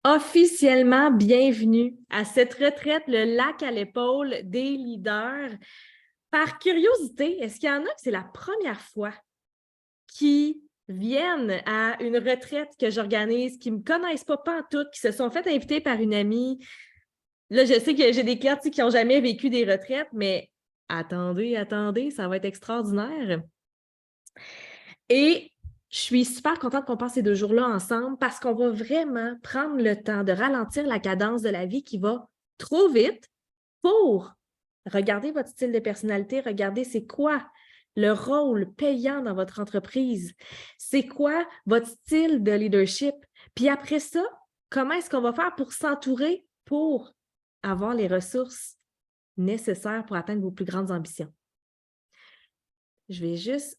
Officiellement, bienvenue à cette retraite, le lac à l'épaule des leaders. Par curiosité, est-ce qu'il y en a que c'est la première fois qui viennent à une retraite que j'organise, qui ne me connaissent pas pantoute, qui se sont fait inviter par une amie? Là, je sais que j'ai des clients qui n'ont jamais vécu des retraites, mais attendez, ça va être extraordinaire. Et je suis super contente qu'on passe ces 2 jours-là ensemble parce qu'on va vraiment prendre le temps de ralentir la cadence de la vie qui va trop vite pour regarder votre style de personnalité, regarder c'est quoi le rôle payant dans votre entreprise, c'est quoi votre style de leadership. Puis après ça, comment est-ce qu'on va faire pour s'entourer, pour avoir les ressources nécessaires pour atteindre vos plus grandes ambitions. Je vais juste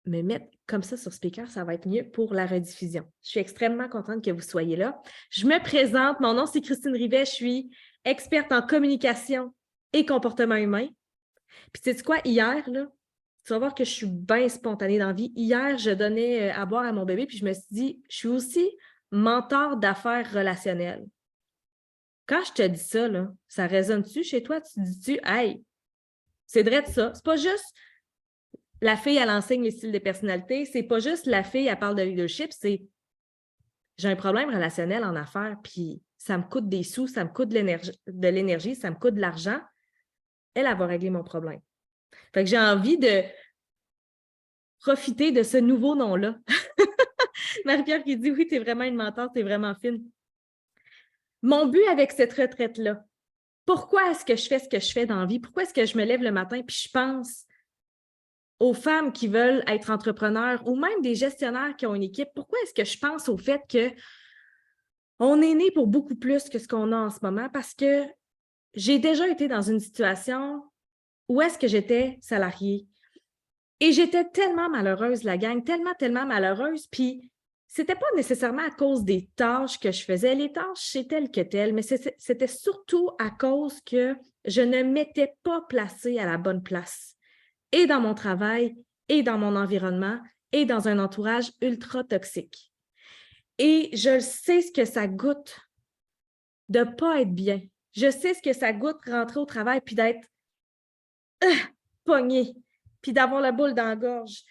me mettre comme ça sur speaker, ça va être mieux pour la rediffusion. Je suis extrêmement contente que vous soyez là. Je me présente, mon nom c'est Christine Rivet, je suis experte en communication et comportement humain. Puis tu sais quoi, hier, là, tu vas voir que je suis bien spontanée dans la vie. Hier, je donnais à boire à mon bébé, puis je me suis dit, je suis aussi mentor d'affaires relationnelles. Quand je te dis ça, là, ça résonne-tu chez toi? Tu dis-tu, hey, c'est vrai de ça. C'est pas juste la fille, elle enseigne les styles de personnalité. C'est pas juste la fille, elle parle de leadership. C'est j'ai un problème relationnel en affaires, puis ça me coûte des sous, ça me coûte de l'énergie, ça me coûte de l'argent. Elle va régler mon problème. Fait que j'ai envie de profiter de ce nouveau nom-là. Marie-Pierre qui dit oui, tu es vraiment une mentor, tu es vraiment fine. Mon but avec cette retraite-là, pourquoi est-ce que je fais ce que je fais dans la vie? Pourquoi est-ce que je me lève le matin puis je pense aux femmes qui veulent être entrepreneurs ou même des gestionnaires qui ont une équipe? Pourquoi est-ce que je pense au fait qu'on est né pour beaucoup plus que ce qu'on a en ce moment? Parce que j'ai déjà été dans une situation où est-ce que j'étais salariée. Et j'étais tellement malheureuse, la gang, tellement malheureuse. Puis, c'était pas nécessairement à cause des tâches que je faisais. Les tâches, c'est telles que telles, mais c'était surtout à cause que je ne m'étais pas placée à la bonne place. Et dans mon travail, et dans mon environnement, et dans un entourage ultra toxique. Et je sais ce que ça goûte de ne pas être bien. Je sais ce que ça goûte rentrer au travail puis d'être pogné, puis d'avoir la boule dans la gorge,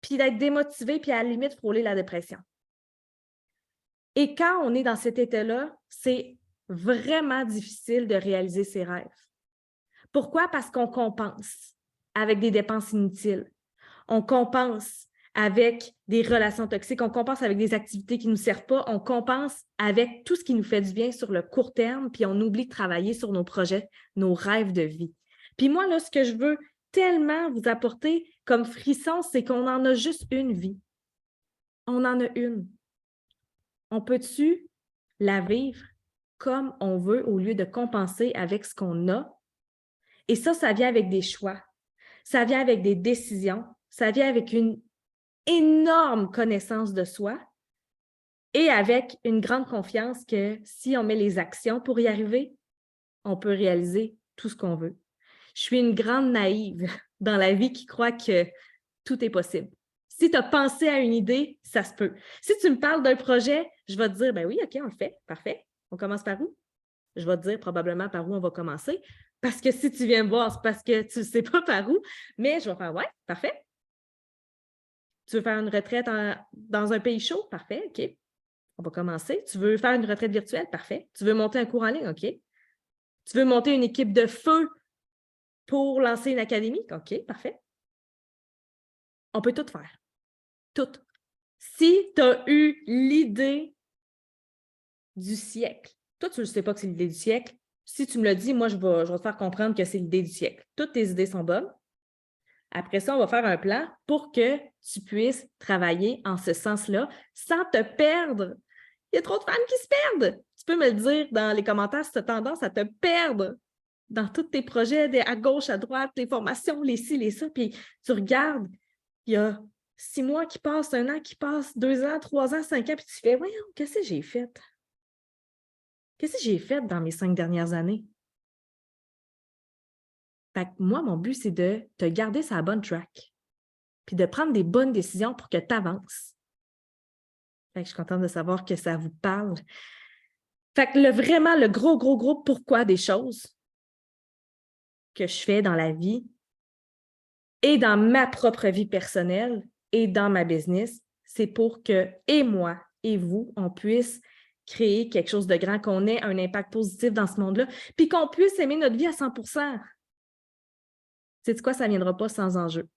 puis d'être démotivé, puis à la limite frôler la dépression. Et quand on est dans cet état-là, c'est vraiment difficile de réaliser ses rêves. Pourquoi? Parce qu'on compense avec des dépenses inutiles. On compense avec des relations toxiques, on compense avec des activités qui ne nous servent pas, on compense avec tout ce qui nous fait du bien sur le court terme, puis on oublie de travailler sur nos projets, nos rêves de vie. Puis moi, là, ce que je veux tellement vous apporter comme frisson, c'est qu'on en a juste une vie. On en a une. On peut-tu la vivre comme on veut au lieu de compenser avec ce qu'on a? Et ça vient avec des choix. Ça vient avec des décisions. Ça vient avec une énorme connaissance de soi et avec une grande confiance que si on met les actions pour y arriver, on peut réaliser tout ce qu'on veut. Je suis une grande naïve dans la vie qui croit que tout est possible. Si tu as pensé à une idée, ça se peut. Si tu me parles d'un projet, je vais te dire, ben oui, OK, on le fait, parfait. On commence par où? Je vais te dire probablement par où on va commencer. Parce que si tu viens me voir, c'est parce que tu ne sais pas par où. Mais je vais faire, ouais, parfait. Tu veux faire une retraite dans un pays chaud? Parfait, OK. On va commencer. Tu veux faire une retraite virtuelle? Parfait. Tu veux monter un cours en ligne? OK. Tu veux monter une équipe de feu pour lancer une académie? OK, parfait. On peut tout faire. Tout. Si tu as eu l'idée du siècle, toi, tu ne sais pas que c'est l'idée du siècle. Si tu me le dis, moi, je vais te faire comprendre que c'est l'idée du siècle. Toutes tes idées sont bonnes. Après ça, on va faire un plan pour que tu puisses travailler en ce sens-là sans te perdre. Il y a trop de femmes qui se perdent. Tu peux me le dire dans les commentaires si tu as tendance à te perdre dans tous tes projets, à gauche, à droite, les formations, les ci, les ça. Puis tu regardes, il y a 6 mois qui passent, 1 an qui passe, 2 ans, 3 ans, 5 ans, puis tu fais, voyons, qu'est-ce que j'ai fait? Qu'est-ce que j'ai fait dans mes 5 dernières années? Fait que moi, mon but, c'est de te garder sur la bonne track, puis de prendre des bonnes décisions pour que tu avances. Fait que je suis contente de savoir que ça vous parle. Fait que vraiment, le gros pourquoi des choses que je fais dans la vie et dans ma propre vie personnelle et dans ma business, c'est pour que, et moi, et vous, on puisse créer quelque chose de grand, qu'on ait un impact positif dans ce monde-là, puis qu'on puisse aimer notre vie à 100%. Sais-tu quoi? Ça ne viendra pas sans enjeu.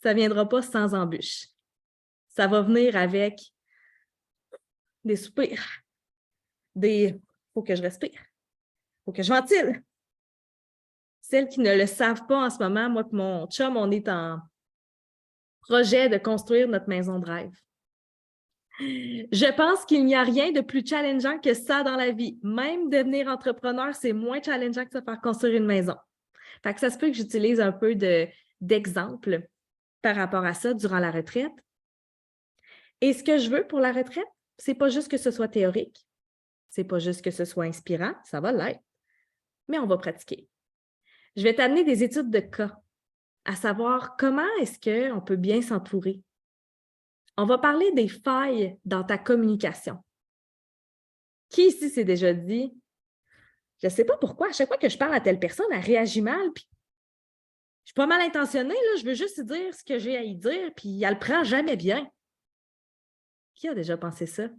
Ça ne viendra pas sans embûche. Ça va venir avec des soupirs, des « faut que je respire, faut que je ventile ». Celles qui ne le savent pas en ce moment, moi et mon chum, on est en projet de construire notre maison de rêve. Je pense qu'il n'y a rien de plus challengeant que ça dans la vie. Même devenir entrepreneur, c'est moins challengeant que de se faire construire une maison. Fait que ça se peut que j'utilise un peu d'exemples par rapport à ça durant la retraite. Et ce que je veux pour la retraite, c'est pas juste que ce soit théorique, c'est pas juste que ce soit inspirant, ça va l'être, mais on va pratiquer. Je vais t'amener des études de cas, à savoir comment est-ce qu'on peut bien s'entourer. On va parler des failles dans ta communication. Qui ici s'est déjà dit, je ne sais pas pourquoi, à chaque fois que je parle à telle personne, elle réagit mal, puis je suis pas mal intentionnée, là, je veux juste dire ce que j'ai à y dire, puis elle le prend jamais bien. Qui a déjà pensé ça?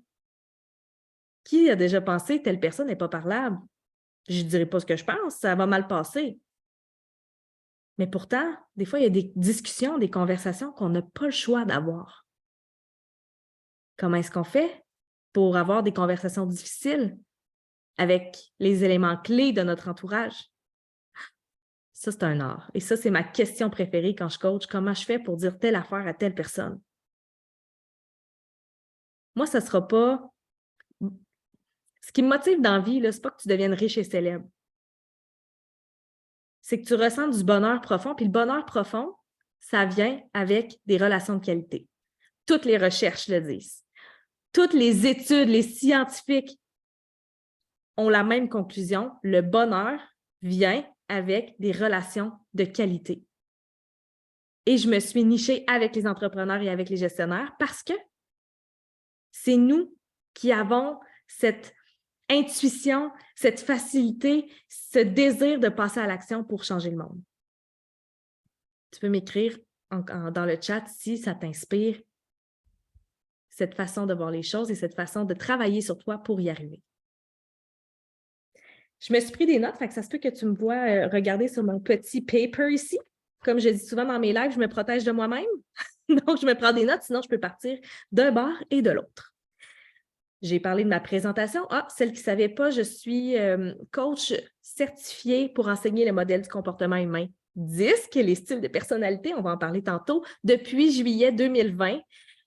Qui a déjà pensé telle personne n'est pas parlable? Je ne dirai pas ce que je pense, ça va mal passer. Mais pourtant, des fois, il y a des discussions, des conversations qu'on n'a pas le choix d'avoir. Comment est-ce qu'on fait pour avoir des conversations difficiles avec les éléments clés de notre entourage? Ça, c'est un art. Et ça, c'est ma question préférée quand je coach. Comment je fais pour dire telle affaire à telle personne? Moi, ça ne sera pas... Ce qui me motive dans la vie, ce n'est pas que tu deviennes riche et célèbre. C'est que tu ressens du bonheur profond. Puis le bonheur profond, ça vient avec des relations de qualité. Toutes les recherches le disent. Toutes les études, les scientifiques ont la même conclusion. Le bonheur vient avec des relations de qualité. Et je me suis nichée avec les entrepreneurs et avec les gestionnaires parce que c'est nous qui avons cette intuition, cette facilité, ce désir de passer à l'action pour changer le monde. Tu peux m'écrire dans le chat si ça t'inspire cette façon de voir les choses et cette façon de travailler sur toi pour y arriver. Je me suis pris des notes, fait que ça se peut que tu me vois regarder sur mon petit paper ici. Comme je dis souvent dans mes lives, je me protège de moi-même. Donc, je me prends des notes, sinon je peux partir d'un bord et de l'autre. J'ai parlé de ma présentation. Celle qui ne savait pas, je suis coach certifiée pour enseigner le modèle du comportement humain DISC et les styles de personnalité, on va en parler tantôt, depuis juillet 2020.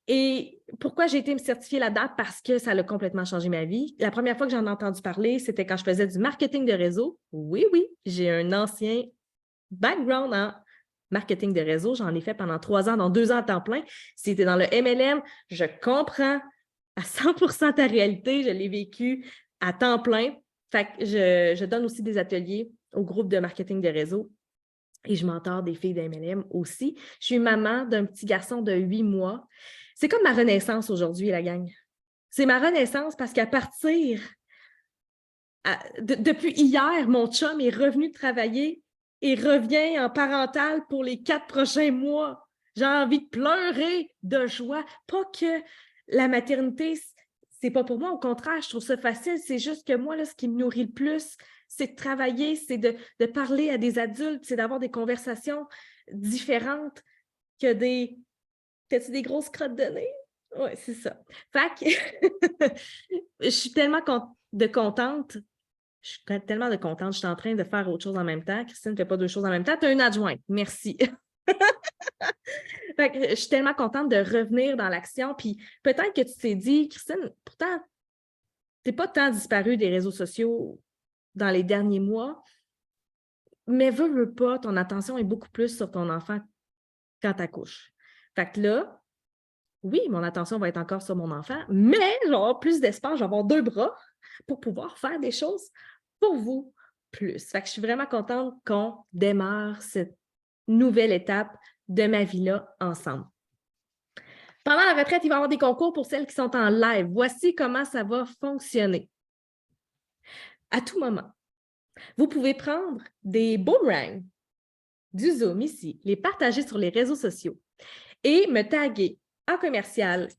Et pourquoi j'ai été me certifier là-dedans? Parce que ça a complètement changé ma vie. La première fois que j'en ai entendu parler, c'était quand je faisais du marketing de réseau. Oui, j'ai un ancien background en marketing de réseau. J'en ai fait pendant 3 ans, dans 2 ans à temps plein. C'était dans le MLM. Je comprends à 100% ta réalité. Je l'ai vécu à temps plein. Fait que je donne aussi des ateliers au groupe de marketing de réseau. Et je mentor des filles d'MLM aussi. Je suis maman d'un petit garçon de 8 mois. C'est comme ma renaissance aujourd'hui, la gang. C'est ma renaissance parce qu'à partir... depuis hier, mon chum est revenu travailler et revient en parental pour les 4 prochains mois. J'ai envie de pleurer de joie. Pas que la maternité, c'est pas pour moi. Au contraire, je trouve ça facile. C'est juste que moi, là, ce qui me nourrit le plus, c'est de travailler, c'est de parler à des adultes, c'est d'avoir des conversations différentes que des... T'as-tu des grosses crottes de nez? Oui, c'est ça. Fait que je suis tellement contente. Je suis tellement contente. Je suis en train de faire autre chose en même temps. Christine ne fait pas 2 choses en même temps. Tu as une adjointe. Merci. Fait que je suis tellement contente de revenir dans l'action. Puis peut-être que tu t'es dit, Christine, pourtant, tu n'es pas tant disparue des réseaux sociaux dans les derniers mois, mais veux pas, ton attention est beaucoup plus sur ton enfant quand tu accouches. Fait que là, oui, mon attention va être encore sur mon enfant, mais je vais avoir plus d'espace, je vais avoir 2 bras pour pouvoir faire des choses pour vous plus. Fait que je suis vraiment contente qu'on démarre cette nouvelle étape de ma vie-là ensemble. Pendant la retraite, il va y avoir des concours pour celles qui sont en live. Voici comment ça va fonctionner. À tout moment, vous pouvez prendre des boomerangs du Zoom ici, les partager sur les réseaux sociaux et me taguer en commercial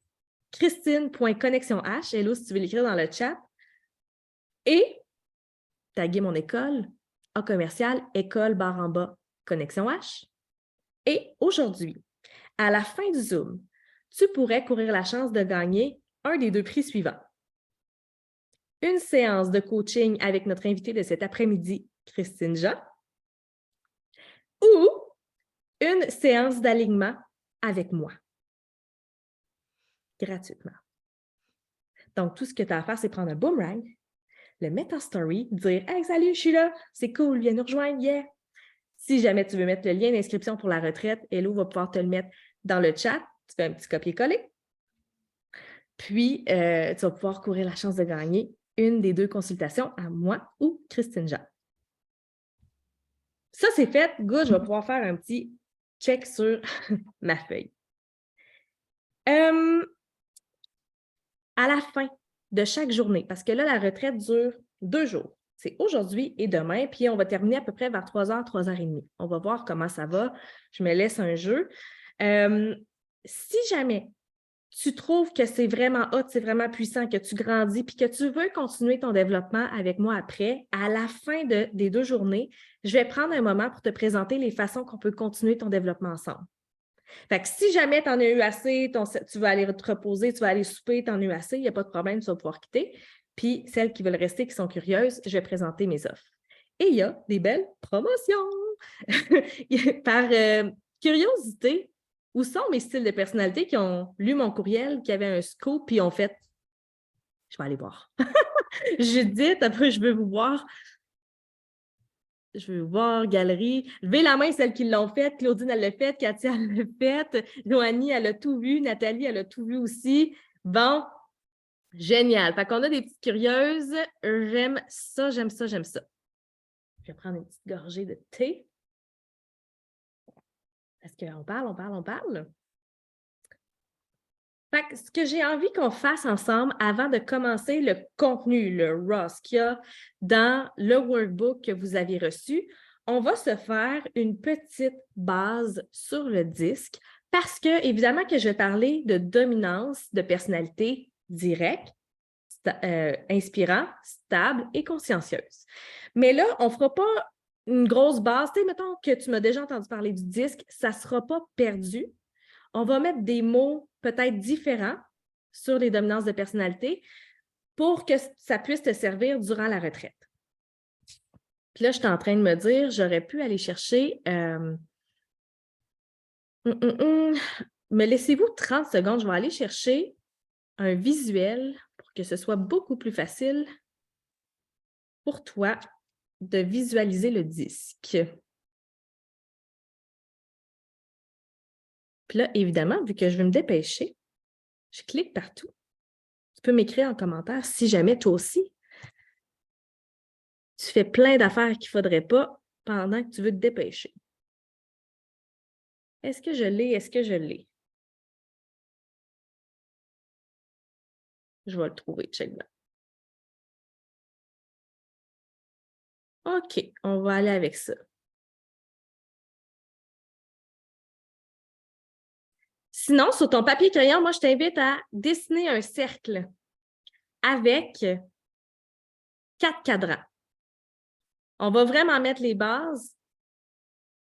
christine.connexionh, hello si tu veux l'écrire dans le chat, et taguer mon école en commercial école Connexion H. Et aujourd'hui, à la fin du Zoom, tu pourrais courir la chance de gagner un des 2 prix suivants. Une séance de coaching avec notre invitée de cet après-midi, Christine Jean, ou une séance d'alignement avec moi, gratuitement. Donc, tout ce que tu as à faire, c'est prendre un boomerang, le mettre en story, dire « Hey, salut, je suis là, c'est cool, viens nous rejoindre, yeah! » Si jamais tu veux mettre le lien d'inscription pour la retraite, Hello va pouvoir te le mettre dans le chat. Tu fais un petit copier-coller. Puis, tu vas pouvoir courir la chance de gagner une des 2 consultations à moi ou Christine Jean. Ça, c'est fait. Good, je vais pouvoir faire un petit check sur ma feuille. À la fin de chaque journée, parce que là, la retraite dure 2 jours. C'est aujourd'hui et demain, puis on va terminer à peu près vers 3h, 3h30. On va voir comment ça va. Je me laisse un jeu. Si jamais tu trouves que c'est vraiment hot, c'est vraiment puissant, que tu grandis, puis que tu veux continuer ton développement avec moi après, à la fin des 2 journées, je vais prendre un moment pour te présenter les façons qu'on peut continuer ton développement ensemble. Fait que si jamais tu en as eu assez, tu vas aller te reposer, tu vas aller souper, tu en as eu assez, il n'y a pas de problème, tu vas pouvoir quitter. Puis celles qui veulent rester, qui sont curieuses, je vais présenter mes offres. Et il y a des belles promotions! Par curiosité, où sont mes styles de personnalité qui ont lu mon courriel, qui avaient un scoop, puis ont fait « Je vais aller voir. » Judith, après, je veux vous voir. Je veux voir, galerie. Levez la main, celles qui l'ont faite. Claudine, elle l'a faite. Katia, elle l'a faite. Joanie, elle a tout vu. Nathalie, elle a tout vu aussi. Bon, génial. Fait qu'on a des petites curieuses. J'aime ça, j'aime ça, j'aime ça. Je vais prendre une petite gorgée de thé. Parce qu'on parle, on parle, on parle. Fait que ce que j'ai envie qu'on fasse ensemble avant de commencer le contenu, le raw, ce qu'il y a dans le workbook que vous avez reçu, on va se faire une petite base sur le disque parce que, évidemment, que je vais parler de dominance de personnalité directe, inspirant, stable et consciencieuse. Mais là, on ne fera pas une grosse base. Tu sais, mettons que tu m'as déjà entendu parler du disque, ça ne sera pas perdu. On va mettre des mots peut-être différents sur les dominances de personnalité pour que ça puisse te servir durant la retraite. Puis là, je suis en train de me dire, j'aurais pu aller chercher... Me laissez-vous 30 secondes, je vais aller chercher un visuel pour que ce soit beaucoup plus facile pour toi de visualiser le disque. Puis là, évidemment, vu que je vais me dépêcher, je clique partout. Tu peux m'écrire en commentaire si jamais toi aussi, tu fais plein d'affaires qu'il ne faudrait pas pendant que tu veux te dépêcher. Est-ce que je l'ai? Est-ce que je l'ai? Je vais le trouver, check back. OK, on va aller avec ça. Sinon, sur ton papier crayon, moi, je t'invite à dessiner un cercle avec 4 cadrans. On va vraiment mettre les bases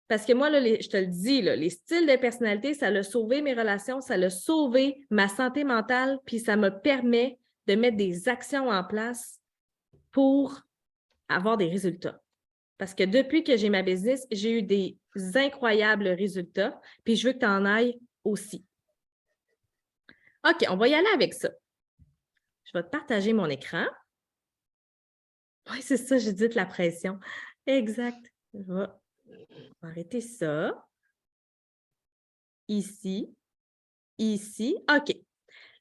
parce que moi, là, je te le dis, là, les styles de personnalité, ça a sauvé mes relations, ça a sauvé ma santé mentale, puis ça me permet de mettre des actions en place pour avoir des résultats. Parce que depuis que j'ai ma business, j'ai eu des incroyables résultats, puis je veux que tu en ailles aussi. OK, on va y aller avec ça. Je vais te partager mon écran. Oui, c'est ça, j'ai dit de la pression. Exact. Je vais arrêter ça. Ici. Ici. OK.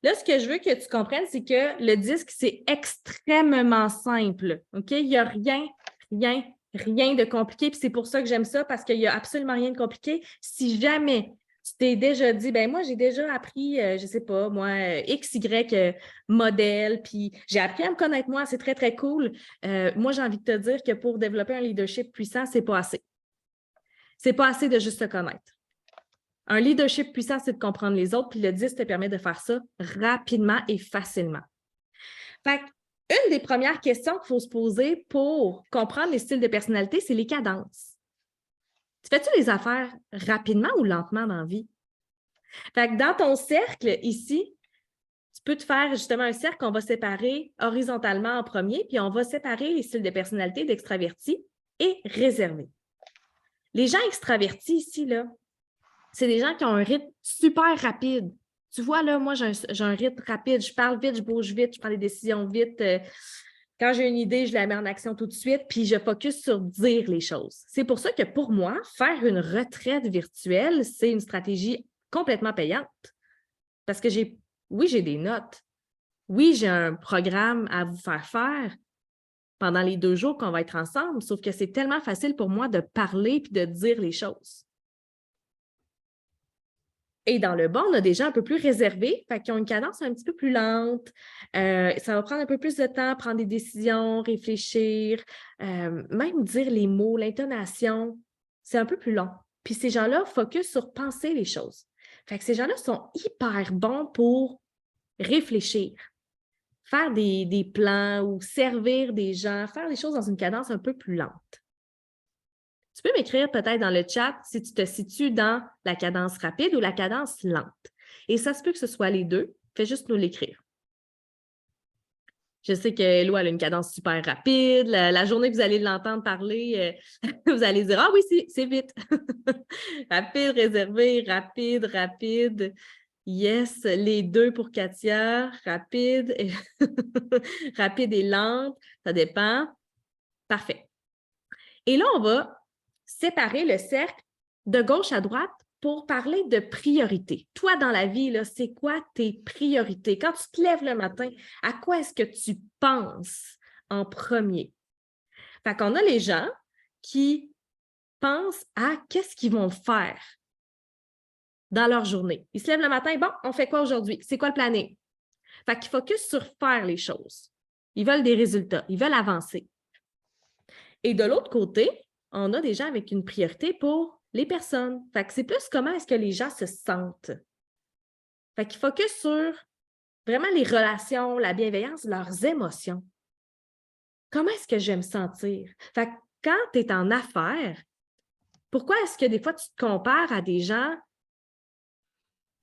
Là, ce que je veux que tu comprennes, c'est que le disque, c'est extrêmement simple. OK? Il n'y a rien de compliqué. Puis c'est pour ça que j'aime ça, parce qu'il n'y a absolument rien de compliqué. Si jamais t'es déjà dit, ben moi, j'ai déjà appris, je sais pas, moi, X, Y modèle, puis j'ai appris à me connaître moi, c'est très, très cool. Moi, j'ai envie de te dire que pour développer un leadership puissant, c'est pas assez. C'est pas assez de juste se connaître. Un leadership puissant, c'est de comprendre les autres, puis le 10 te permet de faire ça rapidement et facilement. Fait une des premières questions qu'il faut se poser pour comprendre les styles de personnalité, c'est les cadences. Tu fais-tu les affaires rapidement ou lentement dans la vie? Fait que dans ton cercle, ici, tu peux te faire justement un cercle qu'on va séparer horizontalement en premier, puis on va séparer les styles de personnalité d'extravertis et réservés. Les gens extravertis ici, là, c'est des gens qui ont un rythme super rapide. Tu vois, là, moi, j'ai un rythme rapide. Je parle vite, je bouge vite, je prends des décisions vite. Quand j'ai une idée, je la mets en action tout de suite, puis je focus sur dire les choses. C'est pour ça que pour moi, faire une retraite virtuelle, c'est une stratégie complètement payante. Parce que oui, j'ai des notes. Oui, j'ai un programme à vous faire faire pendant les 2 jours qu'on va être ensemble, sauf que c'est tellement facile pour moi de parler puis de dire les choses. Et dans le bas, on a des gens un peu plus réservés, qui ont une cadence un petit peu plus lente. Ça va prendre un peu plus de temps, prendre des décisions, réfléchir, même dire les mots, l'intonation, c'est un peu plus long. Puis ces gens-là focus sur penser les choses. Fait que ces gens-là sont hyper bons pour réfléchir, faire des plans ou servir des gens, faire des choses dans une cadence un peu plus lente. Tu peux m'écrire peut-être dans le chat si tu te situes dans la cadence rapide ou la cadence lente. Et ça se peut que ce soit les deux. Fais juste nous l'écrire. Je sais que Hello, elle a une cadence super rapide. La journée que vous allez l'entendre parler, vous allez dire « Ah oui, c'est vite! » Rapide, réservé, rapide, rapide. Yes, les deux pour Katia. Rapide, rapide et lente. Ça dépend. Parfait. Et là, on va séparer le cercle de gauche à droite pour parler de priorité. Toi, dans la vie, c'est quoi tes priorités? Quand tu te lèves le matin, à quoi est-ce que tu penses en premier? Fait qu'on a les gens qui pensent à qu'est-ce qu'ils vont faire dans leur journée. Ils se lèvent le matin, bon, on fait quoi aujourd'hui? C'est quoi le planning? Fait qu'ils focusent sur faire les choses. Ils veulent des résultats, ils veulent avancer. Et de l'autre côté, on a des gens avec une priorité pour les personnes. Fait que c'est plus comment est-ce que les gens se sentent. Fait qu'ils focusent sur vraiment les relations, la bienveillance, leurs émotions. Comment est-ce que je vais me sentir? Fait que quand tu es en affaires, pourquoi est-ce que des fois tu te compares à des gens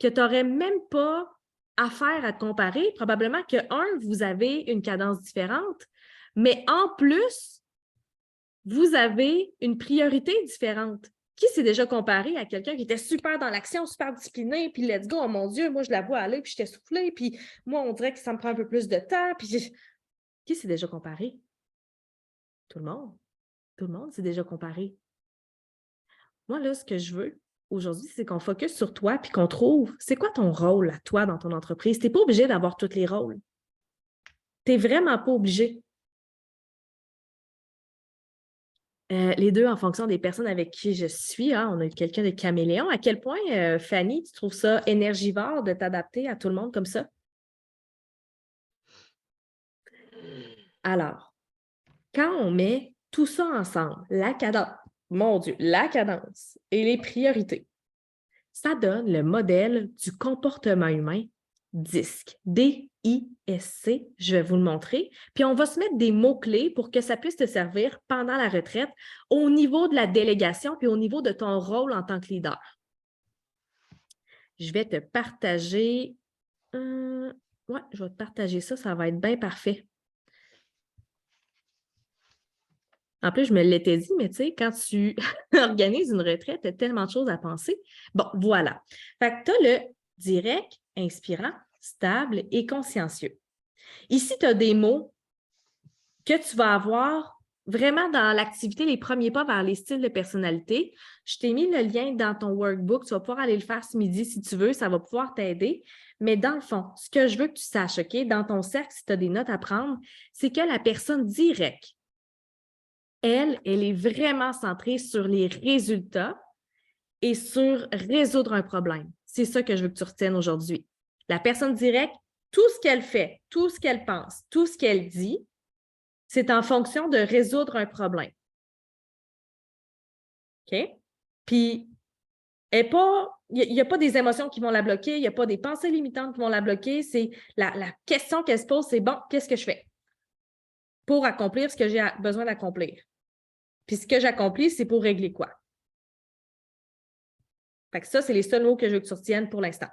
que tu n'aurais même pas affaire à te comparer? Probablement que, vous avez une cadence différente, mais en plus, vous avez une priorité différente. Qui s'est déjà comparé à quelqu'un qui était super dans l'action, super discipliné, puis let's go, oh mon Dieu, moi je la vois aller, puis j'étais soufflée, puis moi on dirait que ça me prend un peu plus de temps, puis qui s'est déjà comparé? Tout le monde. Tout le monde s'est déjà comparé. Moi, là, ce que je veux aujourd'hui, c'est qu'on focus sur toi, puis qu'on trouve, c'est quoi ton rôle à toi dans ton entreprise? Tu n'es pas obligé d'avoir tous les rôles. Tu n'es vraiment pas obligé. Les deux en fonction des personnes avec qui je suis. Hein, on a quelqu'un de caméléon. À quel point, Fanny, tu trouves ça énergivore de t'adapter à tout le monde comme ça? Alors, quand on met tout ça ensemble, la cadence, mon Dieu, la cadence et les priorités, ça donne le modèle du comportement humain DISC. D-I-S-C, je vais vous le montrer. Puis on va se mettre des mots-clés pour que ça puisse te servir pendant la retraite au niveau de la délégation puis au niveau de ton rôle en tant que leader. Je vais te partager... ouais, je vais te partager ça, ça va être bien parfait. En plus, je me l'étais dit, mais tu sais, quand tu organises une retraite, tu as tellement de choses à penser. Bon, voilà. Fait que tu as le direct, inspirant, stable et consciencieux. Ici, tu as des mots que tu vas avoir vraiment dans l'activité, les premiers pas vers les styles de personnalité. Je t'ai mis le lien dans ton workbook. Tu vas pouvoir aller le faire ce midi si tu veux. Ça va pouvoir t'aider. Mais dans le fond, ce que je veux que tu saches, OK, dans ton cercle, si tu as des notes à prendre, c'est que la personne directe, elle est vraiment centrée sur les résultats et sur résoudre un problème. C'est ça que je veux que tu retiennes aujourd'hui. La personne directe, tout ce qu'elle fait, tout ce qu'elle pense, tout ce qu'elle dit, c'est en fonction de résoudre un problème. OK? Puis, il n'y a pas des émotions qui vont la bloquer, il n'y a pas des pensées limitantes qui vont la bloquer. C'est la question qu'elle se pose, c'est bon, qu'est-ce que je fais pour accomplir ce que j'ai besoin d'accomplir? Puis ce que j'accomplis, c'est pour régler quoi? Fait que ça, c'est les seuls mots que je veux que tu retiennes pour l'instant.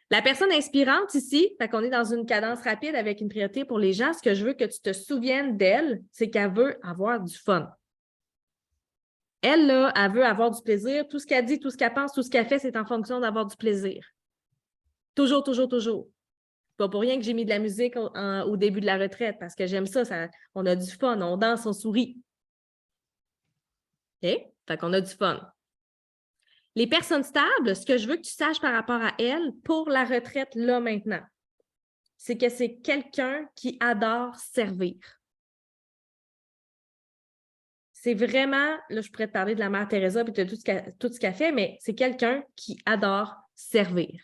La personne inspirante ici, fait qu'on est dans une cadence rapide avec une priorité pour les gens. Ce que je veux que tu te souviennes d'elle, c'est qu'elle veut avoir du fun. Elle, là, elle veut avoir du plaisir. Tout ce qu'elle dit, tout ce qu'elle pense, tout ce qu'elle fait, c'est en fonction d'avoir du plaisir. Toujours, toujours, toujours. C'est pas pour rien que j'ai mis de la musique au début de la retraite, parce que j'aime ça, on a du fun, on danse, on sourit. OK? Fait qu'on a du fun. Les personnes stables, ce que je veux que tu saches par rapport à elles pour la retraite là maintenant, c'est que c'est quelqu'un qui adore servir. C'est vraiment, là, je pourrais te parler de la mère Teresa et de tout ce qu'elle fait, mais c'est quelqu'un qui adore servir.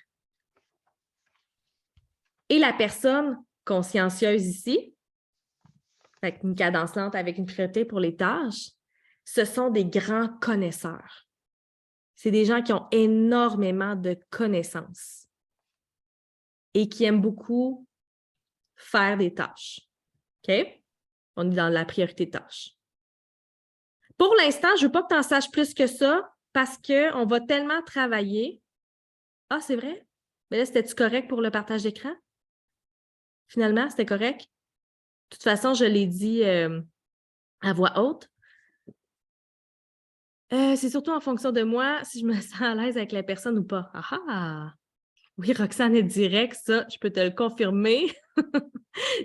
Et la personne consciencieuse ici, avec une cadence lente, avec une priorité pour les tâches, ce sont des grands connaisseurs. C'est des gens qui ont énormément de connaissances et qui aiment beaucoup faire des tâches. OK? On est dans la priorité tâche. Pour l'instant, je ne veux pas que tu en saches plus que ça parce qu'on va tellement travailler. Ah, c'est vrai? Mais là, c'était-tu correct pour le partage d'écran? Finalement, c'était correct? De toute façon, je l'ai dit à voix haute. C'est surtout en fonction de moi si je me sens à l'aise avec la personne ou pas. Ah ah! Oui, Roxane est direct, ça, je peux te le confirmer.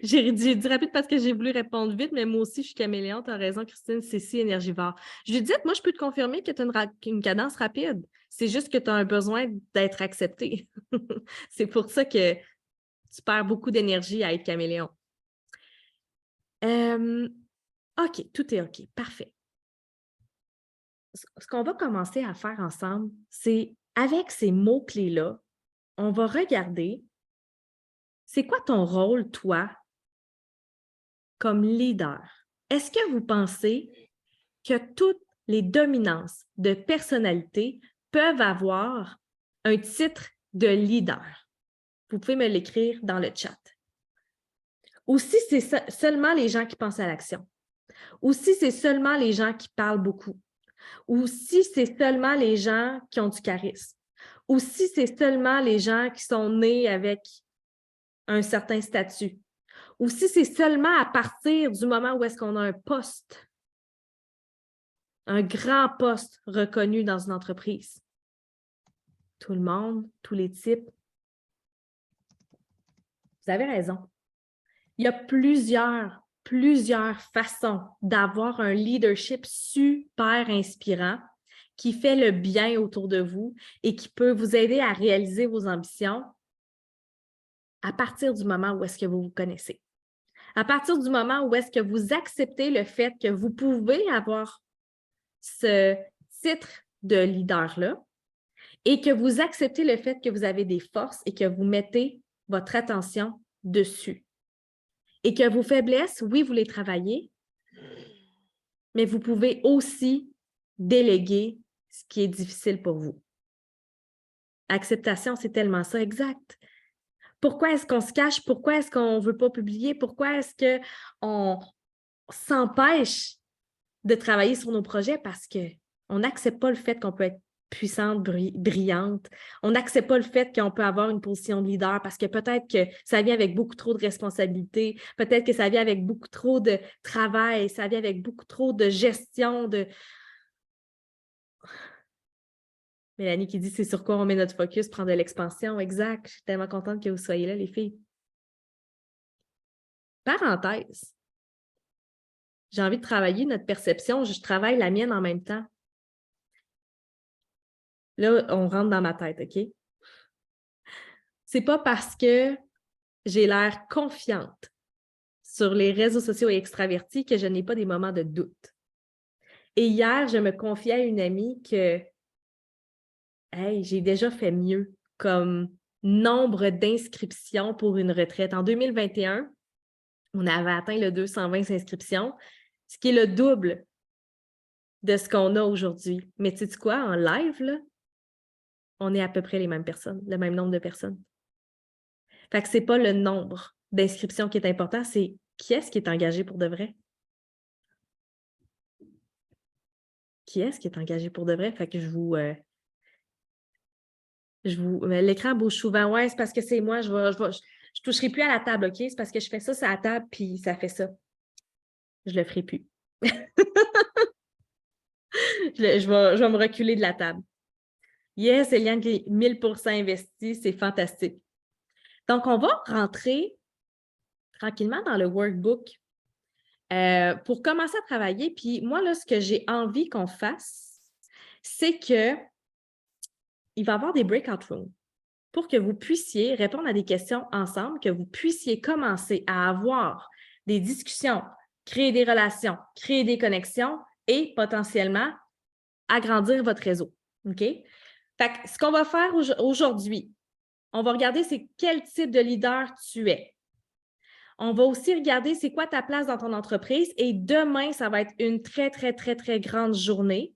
J'ai dit rapide parce que j'ai voulu répondre vite, mais moi aussi, je suis caméléon. Tu as raison, Christine, c'est si énergivore. Je lui dis, moi, je peux te confirmer que tu as une cadence rapide. C'est juste que tu as un besoin d'être accepté. C'est pour ça que tu perds beaucoup d'énergie à être caméléon. OK, tout est OK. Parfait. Ce qu'on va commencer à faire ensemble, c'est avec ces mots-clés-là, on va regarder c'est quoi ton rôle, toi, comme leader? Est-ce que vous pensez que toutes les dominances de personnalité peuvent avoir un titre de leader? Vous pouvez me l'écrire dans le chat. Ou si c'est seulement les gens qui pensent à l'action. Ou si c'est seulement les gens qui parlent beaucoup. Ou si c'est seulement les gens qui ont du charisme. Ou si c'est seulement les gens qui sont nés avec un certain statut. Ou si c'est seulement à partir du moment où est-ce qu'on a un poste, un grand poste reconnu dans une entreprise. Tout le monde, tous les types. Vous avez raison. Il y a plusieurs façons d'avoir un leadership super inspirant qui fait le bien autour de vous et qui peut vous aider à réaliser vos ambitions à partir du moment où est-ce que vous vous connaissez. À partir du moment où est-ce que vous acceptez le fait que vous pouvez avoir ce titre de leader-là et que vous acceptez le fait que vous avez des forces et que vous mettez votre attention dessus. Et que vos faiblesses, oui, vous les travaillez, mais vous pouvez aussi déléguer ce qui est difficile pour vous. Acceptation, c'est tellement ça, exact. Pourquoi est-ce qu'on se cache? Pourquoi est-ce qu'on ne veut pas publier? Pourquoi est-ce qu'on s'empêche de travailler sur nos projets? Parce qu'on n'accepte pas le fait qu'on peut être puissante, brillante. On n'accepte pas le fait qu'on peut avoir une position de leader parce que peut-être que ça vient avec beaucoup trop de responsabilités, peut-être que ça vient avec beaucoup trop de travail, ça vient avec beaucoup trop de gestion, de... Mélanie qui dit, c'est sur quoi on met notre focus, prendre de l'expansion. Exact. Je suis tellement contente que vous soyez là, les filles. Parenthèse. J'ai envie de travailler notre perception. Je travaille la mienne en même temps. Là, on rentre dans ma tête, OK? C'est pas parce que j'ai l'air confiante sur les réseaux sociaux et extravertis que je n'ai pas des moments de doute. Et hier, je me confiais à une amie que hey, j'ai déjà fait mieux comme nombre d'inscriptions pour une retraite. En 2021, on avait atteint le 220 inscriptions, ce qui est le double de ce qu'on a aujourd'hui. Mais tu sais quoi, en live, là, on est à peu près les mêmes personnes, le même nombre de personnes. Fait que c'est pas le nombre d'inscriptions qui est important, c'est qui est-ce qui est engagé pour de vrai? Qui est-ce qui est engagé pour de vrai? Fait que l'écran bouge souvent. Ouais, c'est parce que c'est moi, je toucherai plus à la table, OK? C'est parce que je fais ça sur la table, puis ça fait ça. Je le ferai plus. Je vais me reculer de la table. Yes, Eliane qui est 1000% investie, c'est fantastique. Donc, on va rentrer tranquillement dans le workbook pour commencer à travailler. Puis moi, là, ce que j'ai envie qu'on fasse, c'est que il va y avoir des breakout rooms pour que vous puissiez répondre à des questions ensemble, que vous puissiez commencer à avoir des discussions, créer des relations, créer des connexions et potentiellement agrandir votre réseau. OK? Fait que ce qu'on va faire aujourd'hui, on va regarder c'est quel type de leader tu es. On va aussi regarder c'est quoi ta place dans ton entreprise et demain, ça va être une très, très, très, très grande journée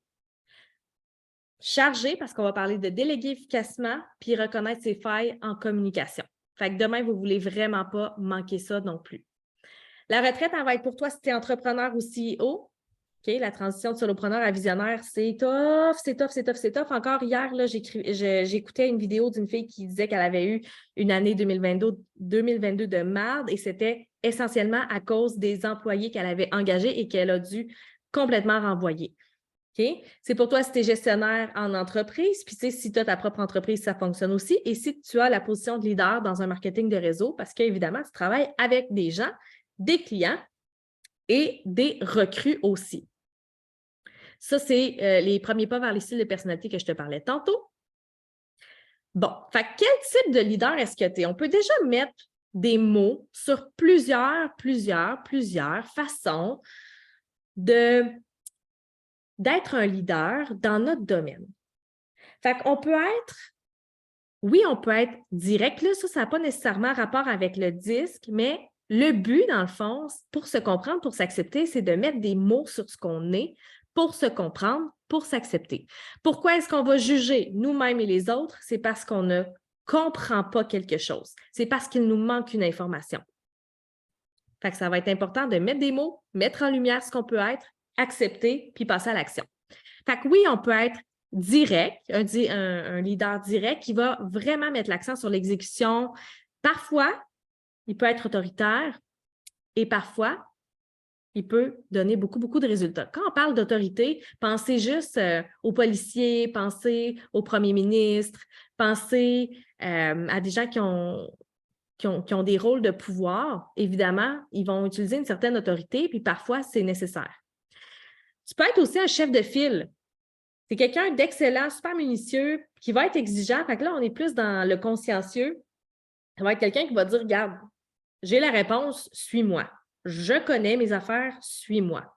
chargée parce qu'on va parler de déléguer efficacement puis reconnaître ses failles en communication. Fait que demain, vous ne voulez vraiment pas manquer ça non plus. La retraite, elle va être pour toi si tu es entrepreneur ou CEO. OK, la transition de solopreneur à visionnaire, c'est tough, c'est tough, c'est tough, c'est tough. Encore hier, j'écoutais une vidéo d'une fille qui disait qu'elle avait eu une année 2022 de marde et c'était essentiellement à cause des employés qu'elle avait engagés et qu'elle a dû complètement renvoyer. OK? C'est pour toi si tu es gestionnaire en entreprise, puis tu sais, si tu as ta propre entreprise, ça fonctionne aussi. Et si tu as la position de leader dans un marketing de réseau, parce qu'évidemment, tu travailles avec des gens, des clients et des recrues aussi. Ça, c'est les premiers pas vers les styles de personnalité que je te parlais tantôt. Bon, fait quel type de leader est-ce que tu es? On peut déjà mettre des mots sur plusieurs façons d'être un leader dans notre domaine. Fait qu'on peut être, oui, on peut être direct, là, ça n'a pas nécessairement rapport avec le disque, mais le but, dans le fond, pour se comprendre, pour s'accepter, c'est de mettre des mots sur ce qu'on est, pour se comprendre, pour s'accepter. Pourquoi est-ce qu'on va juger nous-mêmes et les autres? C'est parce qu'on ne comprend pas quelque chose. C'est parce qu'il nous manque une information. Fait que ça va être important de mettre des mots, mettre en lumière ce qu'on peut être, accepter, puis passer à l'action. Fait que oui, on peut être direct, un leader direct qui va vraiment mettre l'accent sur l'exécution. Parfois, il peut être autoritaire et parfois, il peut donner beaucoup, beaucoup de résultats. Quand on parle d'autorité, pensez juste aux policiers, pensez au premier ministre, pensez à des gens qui ont des rôles de pouvoir. Évidemment, ils vont utiliser une certaine autorité, puis parfois, c'est nécessaire. Tu peux être aussi un chef de file. C'est quelqu'un d'excellent, super minutieux, qui va être exigeant. Fait que là, on est plus dans le consciencieux. Ça va être quelqu'un qui va dire, regarde, j'ai la réponse, suis-moi. Je connais mes affaires, suis-moi.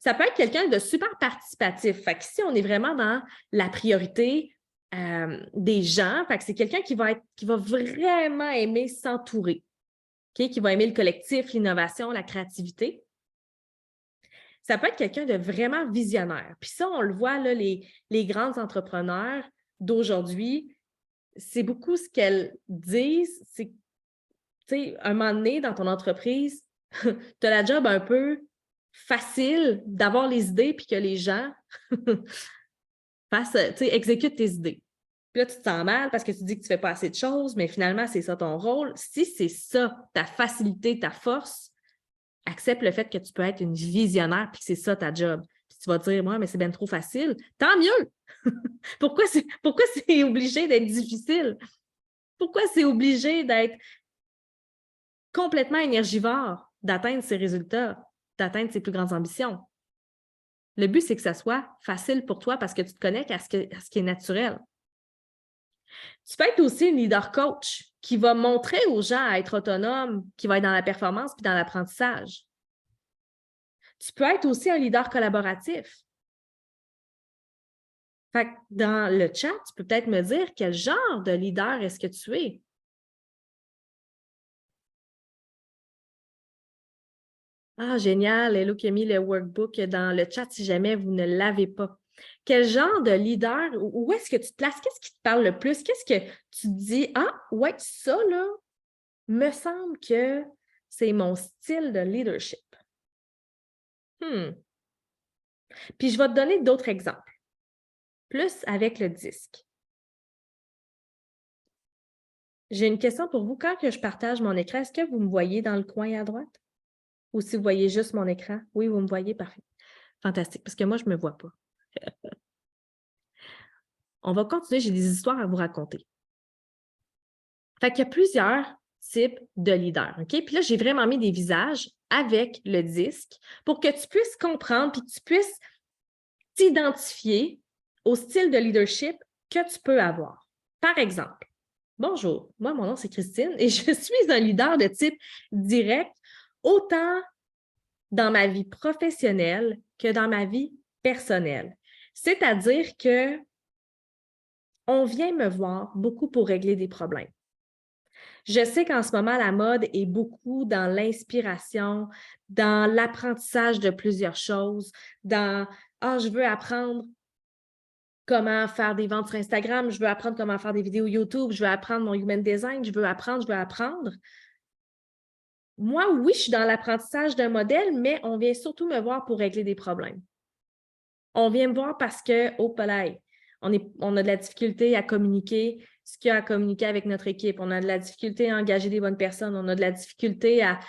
Ça peut être quelqu'un de super participatif. Fait qu'ici, on est vraiment dans la priorité des gens. Fait que c'est quelqu'un qui va vraiment aimer s'entourer, okay? Qui va aimer le collectif, l'innovation, la créativité. Ça peut être quelqu'un de vraiment visionnaire. Puis ça, on le voit, là, les grands entrepreneurs d'aujourd'hui, c'est beaucoup ce qu'elles disent, c'est, tu sais, un moment donné, dans ton entreprise, tu as la job un peu facile d'avoir les idées puis que les gens exécutent tes idées. Puis là, tu te sens mal parce que tu dis que tu ne fais pas assez de choses, mais finalement, c'est ça ton rôle. Si c'est ça, ta facilité, ta force, accepte le fait que tu peux être une visionnaire puis que c'est ça ta job. Puis tu vas te dire, moi, mais c'est bien trop facile. Tant mieux! Pourquoi c'est obligé d'être difficile? Pourquoi c'est obligé d'être complètement énergivore, d'atteindre ses résultats, d'atteindre ses plus grandes ambitions? Le but, c'est que ça soit facile pour toi parce que tu te connectes à ce qui est naturel. Tu peux être aussi une leader coach qui va montrer aux gens à être autonome, qui va être dans la performance puis dans l'apprentissage. Tu peux être aussi un leader collaboratif. Fait que dans le chat, tu peux peut-être me dire quel genre de leader est-ce que tu es? Ah, génial, Hello qui a mis le workbook dans le chat si jamais vous ne l'avez pas. Quel genre de leader, où est-ce que tu te places? Qu'est-ce qui te parle le plus? Qu'est-ce que tu te dis? Ah, ouais, ça, là, me semble que c'est mon style de leadership. Puis je vais te donner d'autres exemples, plus avec le disque. J'ai une question pour vous. Quand que je partage mon écran, est-ce que vous me voyez dans le coin à droite? Ou si vous voyez juste mon écran? Oui, vous me voyez, parfait. Fantastique, parce que moi, je ne me vois pas. On va continuer, j'ai des histoires à vous raconter. Fait qu'il y a plusieurs types de leaders, OK? Puis là, j'ai vraiment mis des visages avec le disque pour que tu puisses comprendre puis que tu puisses t'identifier au style de leadership que tu peux avoir. Par exemple, bonjour, moi, mon nom, c'est Christine et je suis un leader de type direct, autant dans ma vie professionnelle que dans ma vie personnelle. C'est-à-dire que on vient me voir beaucoup pour régler des problèmes. Je sais qu'en ce moment, la mode est beaucoup dans l'inspiration, dans l'apprentissage de plusieurs choses, dans je veux apprendre comment faire des ventes sur Instagram, je veux apprendre comment faire des vidéos YouTube, je veux apprendre mon human design, je veux apprendre, je veux apprendre. Moi, oui, je suis dans l'apprentissage d'un modèle, mais on vient surtout me voir pour régler des problèmes. On vient me voir parce que, oh, palais, on a de la difficulté à communiquer ce qu'il y a à communiquer avec notre équipe. On a de la difficulté à engager des bonnes personnes. On a de la difficulté à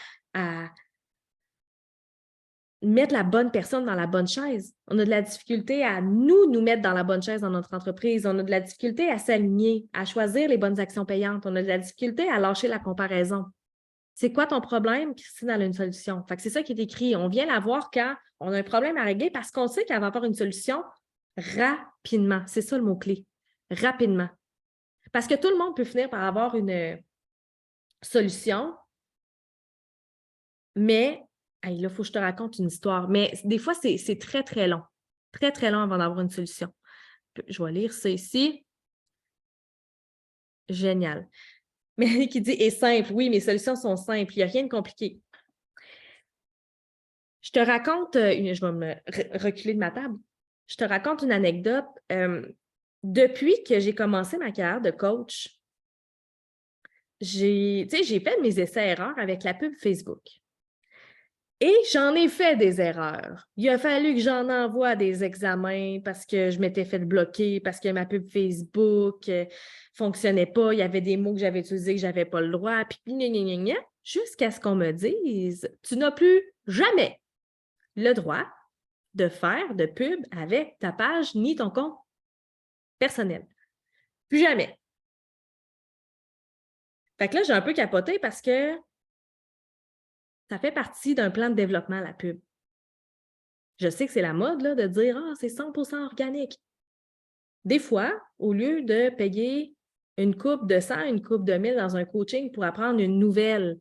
mettre la bonne personne dans la bonne chaise. On a de la difficulté à nous mettre dans la bonne chaise dans notre entreprise. On a de la difficulté à s'aligner, à choisir les bonnes actions payantes. On a de la difficulté à lâcher la comparaison. C'est quoi ton problème? Christine, elle a une solution. Fait que c'est ça qui est écrit. On vient la voir quand on a un problème à régler parce qu'on sait qu'elle va avoir une solution rapidement. C'est ça le mot-clé. Rapidement. Parce que tout le monde peut finir par avoir une solution, mais là, il faut que je te raconte une histoire. Mais des fois, c'est très, très long. Très, très long avant d'avoir une solution. Je vais lire ça ici. Génial. Mais qui dit est simple. Oui, mes solutions sont simples. Il n'y a rien de compliqué. Je te raconte, je vais me reculer de ma table. Je te raconte une anecdote. Depuis que j'ai commencé ma carrière de coach, j'ai fait mes essais-erreurs avec la pub Facebook. Et j'en ai fait des erreurs. Il a fallu que j'en envoie des examens parce que je m'étais fait bloquer, parce que ma pub Facebook ne fonctionnait pas. Il y avait des mots que j'avais utilisés que je n'avais pas le droit. Puis, jusqu'à ce qu'on me dise, tu n'as plus jamais le droit de faire de pub avec ta page ni ton compte personnel. Plus jamais. Fait que là, j'ai un peu capoté parce que ça fait partie d'un plan de développement, la pub. Je sais que c'est la mode là, de dire « Ah, c'est 100% organique ». Des fois, au lieu de payer une coupe de 100, une coupe de 1000 dans un coaching pour apprendre une nouvelle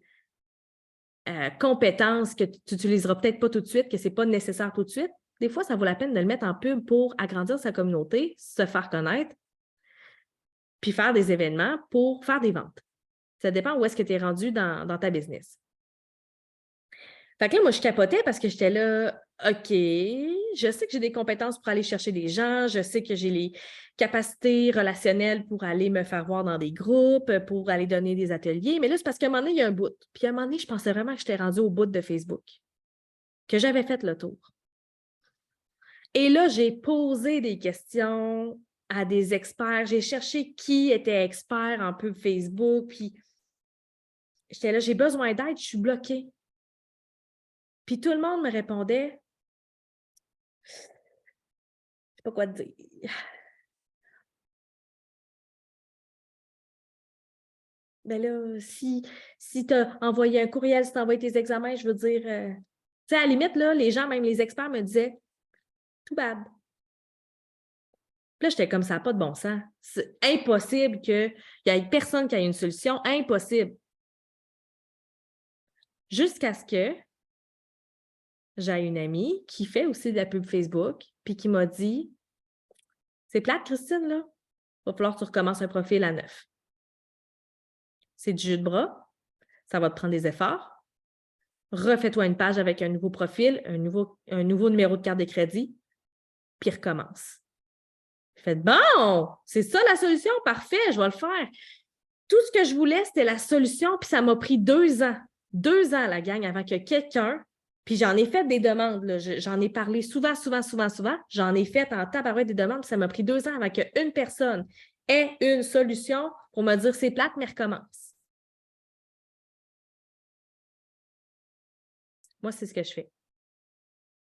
compétence que tu n'utiliseras peut-être pas tout de suite, que ce n'est pas nécessaire tout de suite, des fois, ça vaut la peine de le mettre en pub pour agrandir sa communauté, se faire connaître, puis faire des événements pour faire des ventes. Ça dépend où est-ce que tu es rendu dans ta business. Fait que là, moi, je capotais parce que j'étais là, OK, je sais que j'ai des compétences pour aller chercher des gens, je sais que j'ai les capacités relationnelles pour aller me faire voir dans des groupes, pour aller donner des ateliers, mais là, c'est parce qu'à un moment donné, il y a un bout. Puis à un moment donné, je pensais vraiment que j'étais rendue au bout de Facebook, que j'avais fait le tour. Et là, j'ai posé des questions à des experts, j'ai cherché qui était expert en pub Facebook, puis j'étais là, j'ai besoin d'aide, je suis bloquée. Puis tout le monde me répondait, je ne sais pas quoi te dire. Ben là, si tu as envoyé un courriel, si tu as envoyé tes examens, je veux dire, tu sais, à la limite, là, les gens, même les experts, me disaient, tout bad. Puis là, j'étais comme ça, pas de bon sens. C'est impossible qu'il y ait personne qui ait une solution, impossible. Jusqu'à ce que j'ai une amie qui fait aussi de la pub Facebook, puis qui m'a dit, C'est plate, Christine, là? Il va falloir que tu recommences un profil à 9. C'est du jus de bras. Ça va te prendre des efforts. Refais-toi une page avec un nouveau profil, un nouveau numéro de carte de crédit, puis recommence. Faites bon, c'est ça la solution, parfait, je vais le faire. Tout ce que je voulais, c'était la solution, puis ça m'a pris 2 ans. 2 ans, la gang, avant que quelqu'un, puis j'en ai fait des demandes, là. J'en ai parlé souvent. J'en ai fait en tabarouette des demandes, puis ça m'a pris 2 ans avant qu'une personne ait une solution pour me dire c'est plate, mais recommence. Moi, c'est ce que je fais.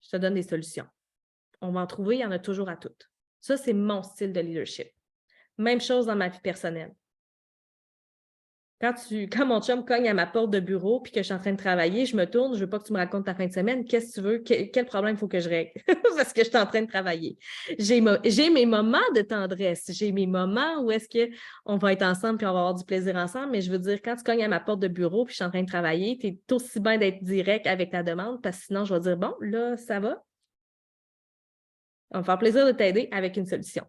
Je te donne des solutions. On va en trouver, il y en a toujours à toutes. Ça, c'est mon style de leadership. Même chose dans ma vie personnelle. Quand mon chum cogne à ma porte de bureau puis que je suis en train de travailler, je me tourne, je veux pas que tu me racontes ta fin de semaine. Qu'est-ce que tu veux? Quel problème il faut que je règle? Parce que je suis en train de travailler. J'ai mes moments de tendresse. J'ai mes moments où est-ce qu'on va être ensemble puis on va avoir du plaisir ensemble. Mais je veux dire, quand tu cognes à ma porte de bureau puis je suis en train de travailler, tu es aussi bien d'être direct avec ta demande parce que sinon, je vais dire, bon, là, ça va. On va me faire plaisir de t'aider avec une solution.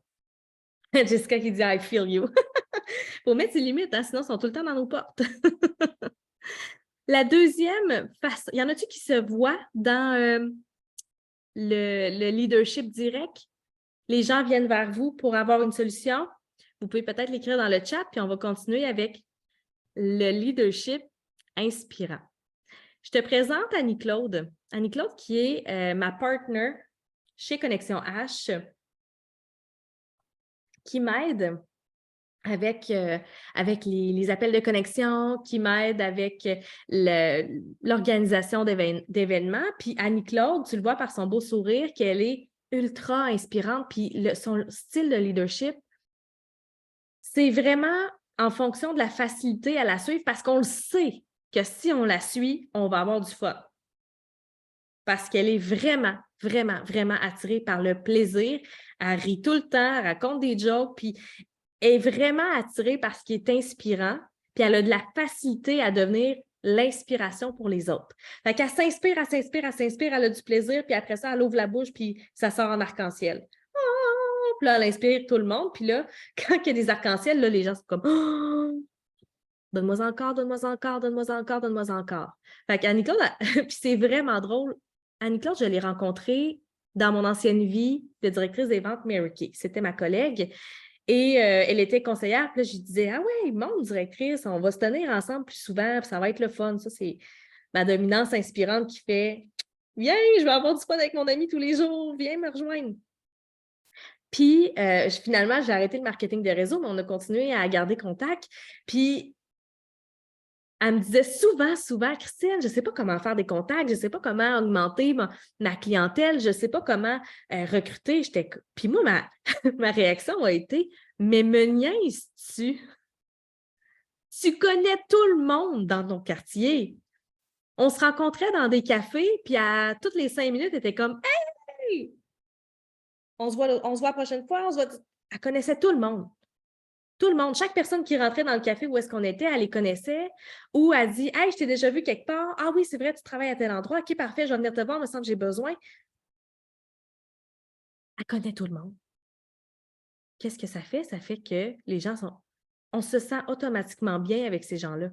Jessica qui dit, I feel you. Faut mettre ses limites, hein, sinon ils sont tout le temps dans nos portes. La deuxième façon, y en a-tu qui se voient dans le leadership direct? Les gens viennent vers vous pour avoir une solution. Vous pouvez peut-être l'écrire dans le chat, puis on va continuer avec le leadership inspirant. Je te présente Annie-Claude. Annie-Claude qui est ma partner chez Connexion H, qui m'aide avec les appels de connexion, qui m'aide avec l'organisation d'événements. Puis Annie-Claude, tu le vois par son beau sourire, qu'elle est ultra inspirante. Puis son style de leadership, c'est vraiment en fonction de la facilité à la suivre parce qu'on le sait que si on la suit, on va avoir du fun. Parce qu'elle est vraiment, vraiment, vraiment attirée par le plaisir. Elle rit tout le temps, elle raconte des jokes, puis est vraiment attirée par ce qui est inspirant, puis elle a de la facilité à devenir l'inspiration pour les autres. Fait qu'elle s'inspire, elle a du plaisir, puis après ça, elle ouvre la bouche, puis ça sort en arc-en-ciel. Oh! Puis là, elle inspire tout le monde, puis là, quand il y a des arcs-en-ciel, là, les gens sont comme oh! Donne-moi encore, donne-moi encore, donne-moi encore, donne-moi encore. Fait qu'Annie-Claude, puis c'est vraiment drôle. Annie-Claude, je l'ai rencontrée dans mon ancienne vie de directrice des ventes Mary Kay. C'était ma collègue. Et elle était conseillère, puis là, je disais, ah ouais, mon directrice, on va se tenir ensemble plus souvent, puis ça va être le fun. Ça, c'est ma dominance inspirante qui fait, viens, je vais avoir du fun avec mon ami tous les jours, viens me rejoindre. Puis, finalement, j'ai arrêté le marketing de réseau, mais on a continué à garder contact. Puis, elle me disait souvent, Christine, je ne sais pas comment faire des contacts, je ne sais pas comment augmenter ma clientèle, je ne sais pas comment recruter. Puis moi, ma réaction a été, mais me niaises-tu? Tu connais tout le monde dans ton quartier. On se rencontrait dans des cafés, puis à toutes les 5 minutes, elle était comme hey! On se voit la prochaine fois, Elle connaissait tout le monde. Tout le monde, chaque personne qui rentrait dans le café où est-ce qu'on était, elle les connaissait ou elle dit « Hey, je t'ai déjà vu quelque part. Ah oui, c'est vrai, tu travailles à tel endroit. OK, parfait, je vais venir te voir, il me semble que j'ai besoin. » Elle connaît tout le monde. Qu'est-ce que ça fait? Ça fait que les gens sont... On se sent automatiquement bien avec ces gens-là.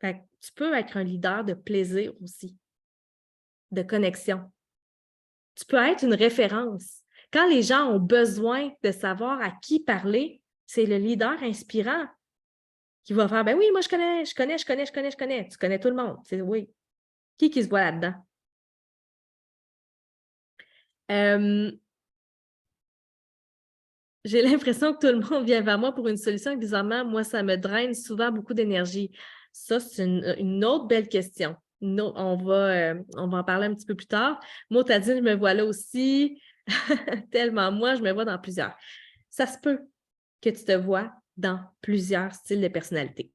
Fait que tu peux être un leader de plaisir aussi, de connexion. Tu peux être une référence. Quand les gens ont besoin de savoir à qui parler, c'est le leader inspirant qui va faire, ben oui, moi je connais. Tu connais tout le monde. C'est oui. Qui se voit là-dedans? J'ai l'impression que tout le monde vient vers moi pour une solution et bizarrement, moi, ça me draine souvent beaucoup d'énergie. Ça, c'est une autre belle question. On va en parler un petit peu plus tard. Moi, t'as dit, je me vois là aussi. Tellement moi, je me vois dans plusieurs. Ça se peut que tu te vois dans plusieurs styles de personnalité.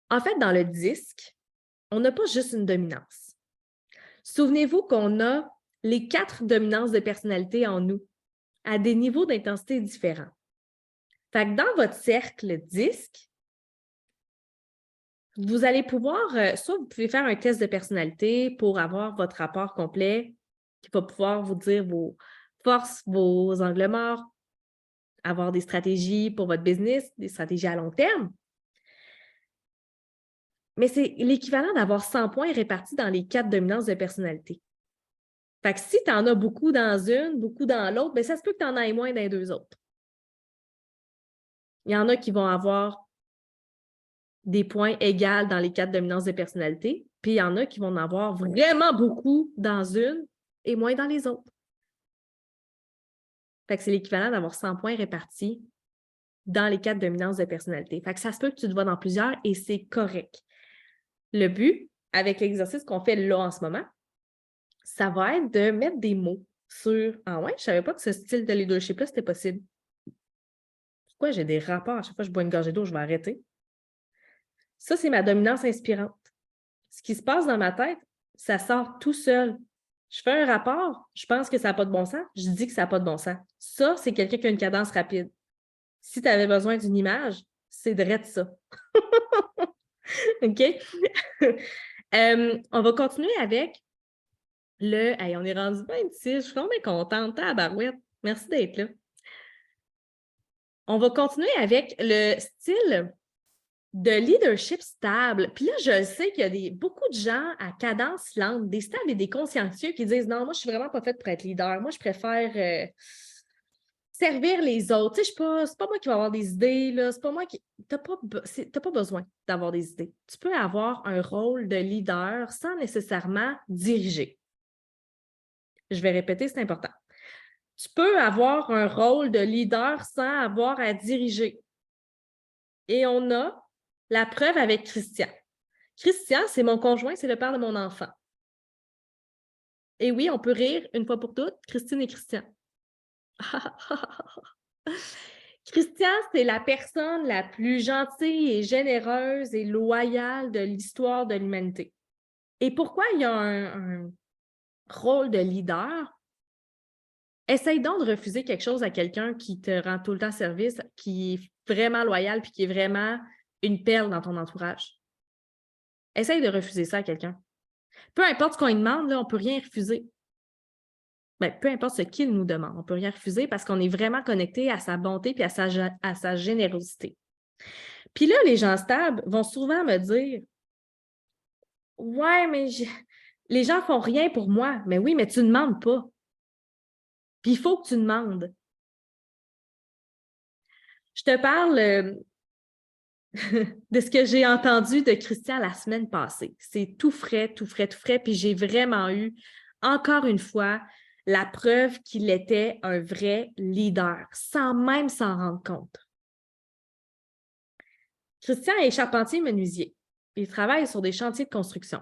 En fait, dans le disque, on n'a pas juste une dominance. Souvenez-vous qu'on a les 4 dominances de personnalité en nous, à des niveaux d'intensité différents. Fait que dans votre cercle disque, vous allez pouvoir, soit vous pouvez faire un test de personnalité pour avoir votre rapport complet qui va pouvoir vous dire vos forces, vos angles morts, avoir des stratégies pour votre business, des stratégies à long terme. Mais c'est l'équivalent d'avoir 100 points répartis dans les 4 dominances de personnalité. Fait que si tu en as beaucoup dans une, beaucoup dans l'autre, bien, ça se peut que tu en aies moins dans les 2 autres. Il y en a qui vont avoir des points égaux dans les 4 dominances de personnalité, puis il y en a qui vont en avoir vraiment beaucoup dans une et moins dans les autres. Fait que c'est l'équivalent d'avoir 100 points répartis dans les 4 dominances de personnalité. Fait que ça se peut que tu te vois dans plusieurs et c'est correct. Le but, avec l'exercice qu'on fait là en ce moment, ça va être de mettre des mots sur « Ah ouais, je ne savais pas que ce style de leadership-là, c'était possible. Pourquoi j'ai des rapports? À chaque fois que je bois une gorgée d'eau, je vais arrêter. » Ça, c'est ma dominance inspirante. Ce qui se passe dans ma tête, ça sort tout seul. Je fais un rapport, je pense que ça n'a pas de bon sens, je dis que ça n'a pas de bon sens. Ça, c'est quelqu'un qui a une cadence rapide. Si tu avais besoin d'une image, c'est direct ça. OK? On va continuer avec le... Hey, on est rendu 26, je suis vraiment contente, tabarouette. Merci d'être là. On va continuer avec le style de leadership stable. Puis là, je sais qu'il y a beaucoup de gens à cadence lente, des stables et des consciencieux qui disent « Non, moi, je suis vraiment pas faite pour être leader. Moi, je préfère servir les autres. Tu sais, c'est pas moi qui vais avoir des idées, là. C'est pas moi qui... T'as pas besoin d'avoir des idées. Tu peux avoir un rôle de leader sans nécessairement diriger. Je vais répéter, c'est important. Tu peux avoir un rôle de leader sans avoir à diriger. Et on a la preuve avec Christian. Christian, c'est mon conjoint, c'est le père de mon enfant. Et oui, on peut rire une fois pour toutes, Christine et Christian. Christian, c'est la personne la plus gentille et généreuse et loyale de l'histoire de l'humanité. Et pourquoi il y a un rôle de leader? Essaye donc de refuser quelque chose à quelqu'un qui te rend tout le temps service, qui est vraiment loyal puis qui est vraiment une perle dans ton entourage. Essaye de refuser ça à quelqu'un. Peu importe ce qu'on lui demande, là, on ne peut rien refuser. Bien, peu importe ce qu'il nous demande, on ne peut rien refuser parce qu'on est vraiment connecté à sa bonté et à sa générosité. Puis là, les gens stables vont souvent me dire « Ouais, mais les gens ne font rien pour moi. » Mais oui, mais tu ne demandes pas. Puis il faut que tu demandes. Je te parle de ce que j'ai entendu de Christian la semaine passée. C'est tout frais, tout frais, tout frais. Puis j'ai vraiment eu, encore une fois, la preuve qu'il était un vrai leader, sans même s'en rendre compte. Christian est charpentier menuisier. Il travaille sur des chantiers de construction.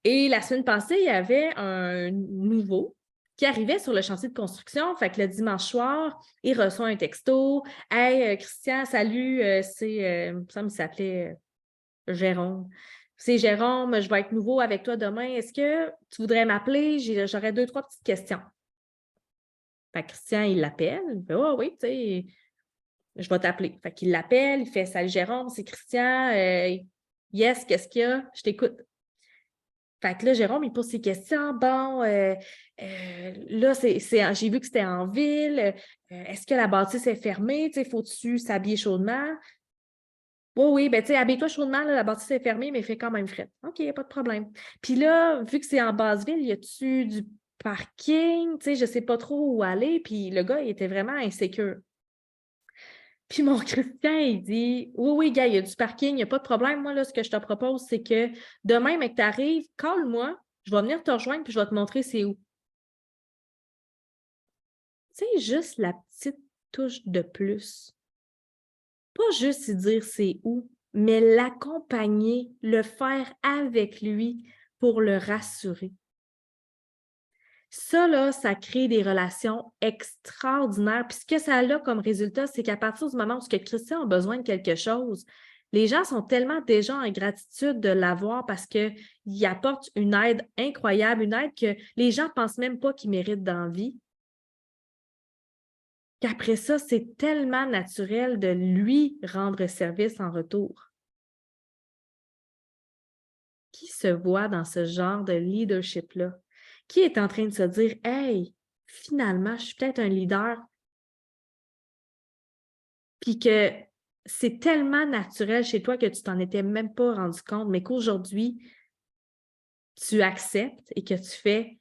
Et la semaine passée, il y avait un nouveau qui arrivait sur le chantier de construction. Fait que le dimanche soir, il reçoit un texto. « Hey, Christian, salut, il me semble qu'il s'appelait Jérôme. C'est Jérôme, je vais être nouveau avec toi demain. Est-ce que tu voudrais m'appeler? J'aurais 2-3 petites questions. » Fait que Christian, il l'appelle. Il fait « Oh oui, tu sais, je vais t'appeler. » Fait qu'il l'appelle, il fait « Salut Jérôme, c'est Christian. Yes, qu'est-ce qu'il y a? Je t'écoute. » Fait que là, Jérôme, il pose ses questions. Bon, là, j'ai vu que c'était en ville. Est-ce que la bâtisse est fermée? Faut-tu s'habiller chaudement? Oui, oui, ben tu sais, habille-toi chaudement, là, la bâtisse est fermée, mais il fait quand même frais. OK, pas de problème. Puis là, vu que c'est en basse ville, y a-tu du parking? Tu sais, je sais pas trop où aller. Puis le gars, il était vraiment insécure. Puis mon Christian, il dit « Oui, oui, gars, il y a du parking, il n'y a pas de problème. Moi, là, ce que je te propose, c'est que demain, mec, tu arrives, call-moi, je vais venir te rejoindre, puis je vais te montrer c'est où. » Tu sais, juste la petite touche de plus. Pas juste lui dire c'est où, mais l'accompagner, le faire avec lui pour le rassurer. Ça, là, ça crée des relations extraordinaires. Puis ce que ça a comme résultat, c'est qu'à partir du moment où Christian a besoin de quelque chose, les gens sont tellement déjà en gratitude de l'avoir parce qu'il apporte une aide incroyable, une aide que les gens ne pensent même pas qu'ils méritent dans la vie. Qu'après ça, c'est tellement naturel de lui rendre service en retour. qui se voit dans ce genre de leadership-là? Qui est en train de se dire « Hey, finalement, je suis peut-être un leader », puis que c'est tellement naturel chez toi que tu t'en étais même pas rendu compte, mais qu'aujourd'hui, tu acceptes et que tu fais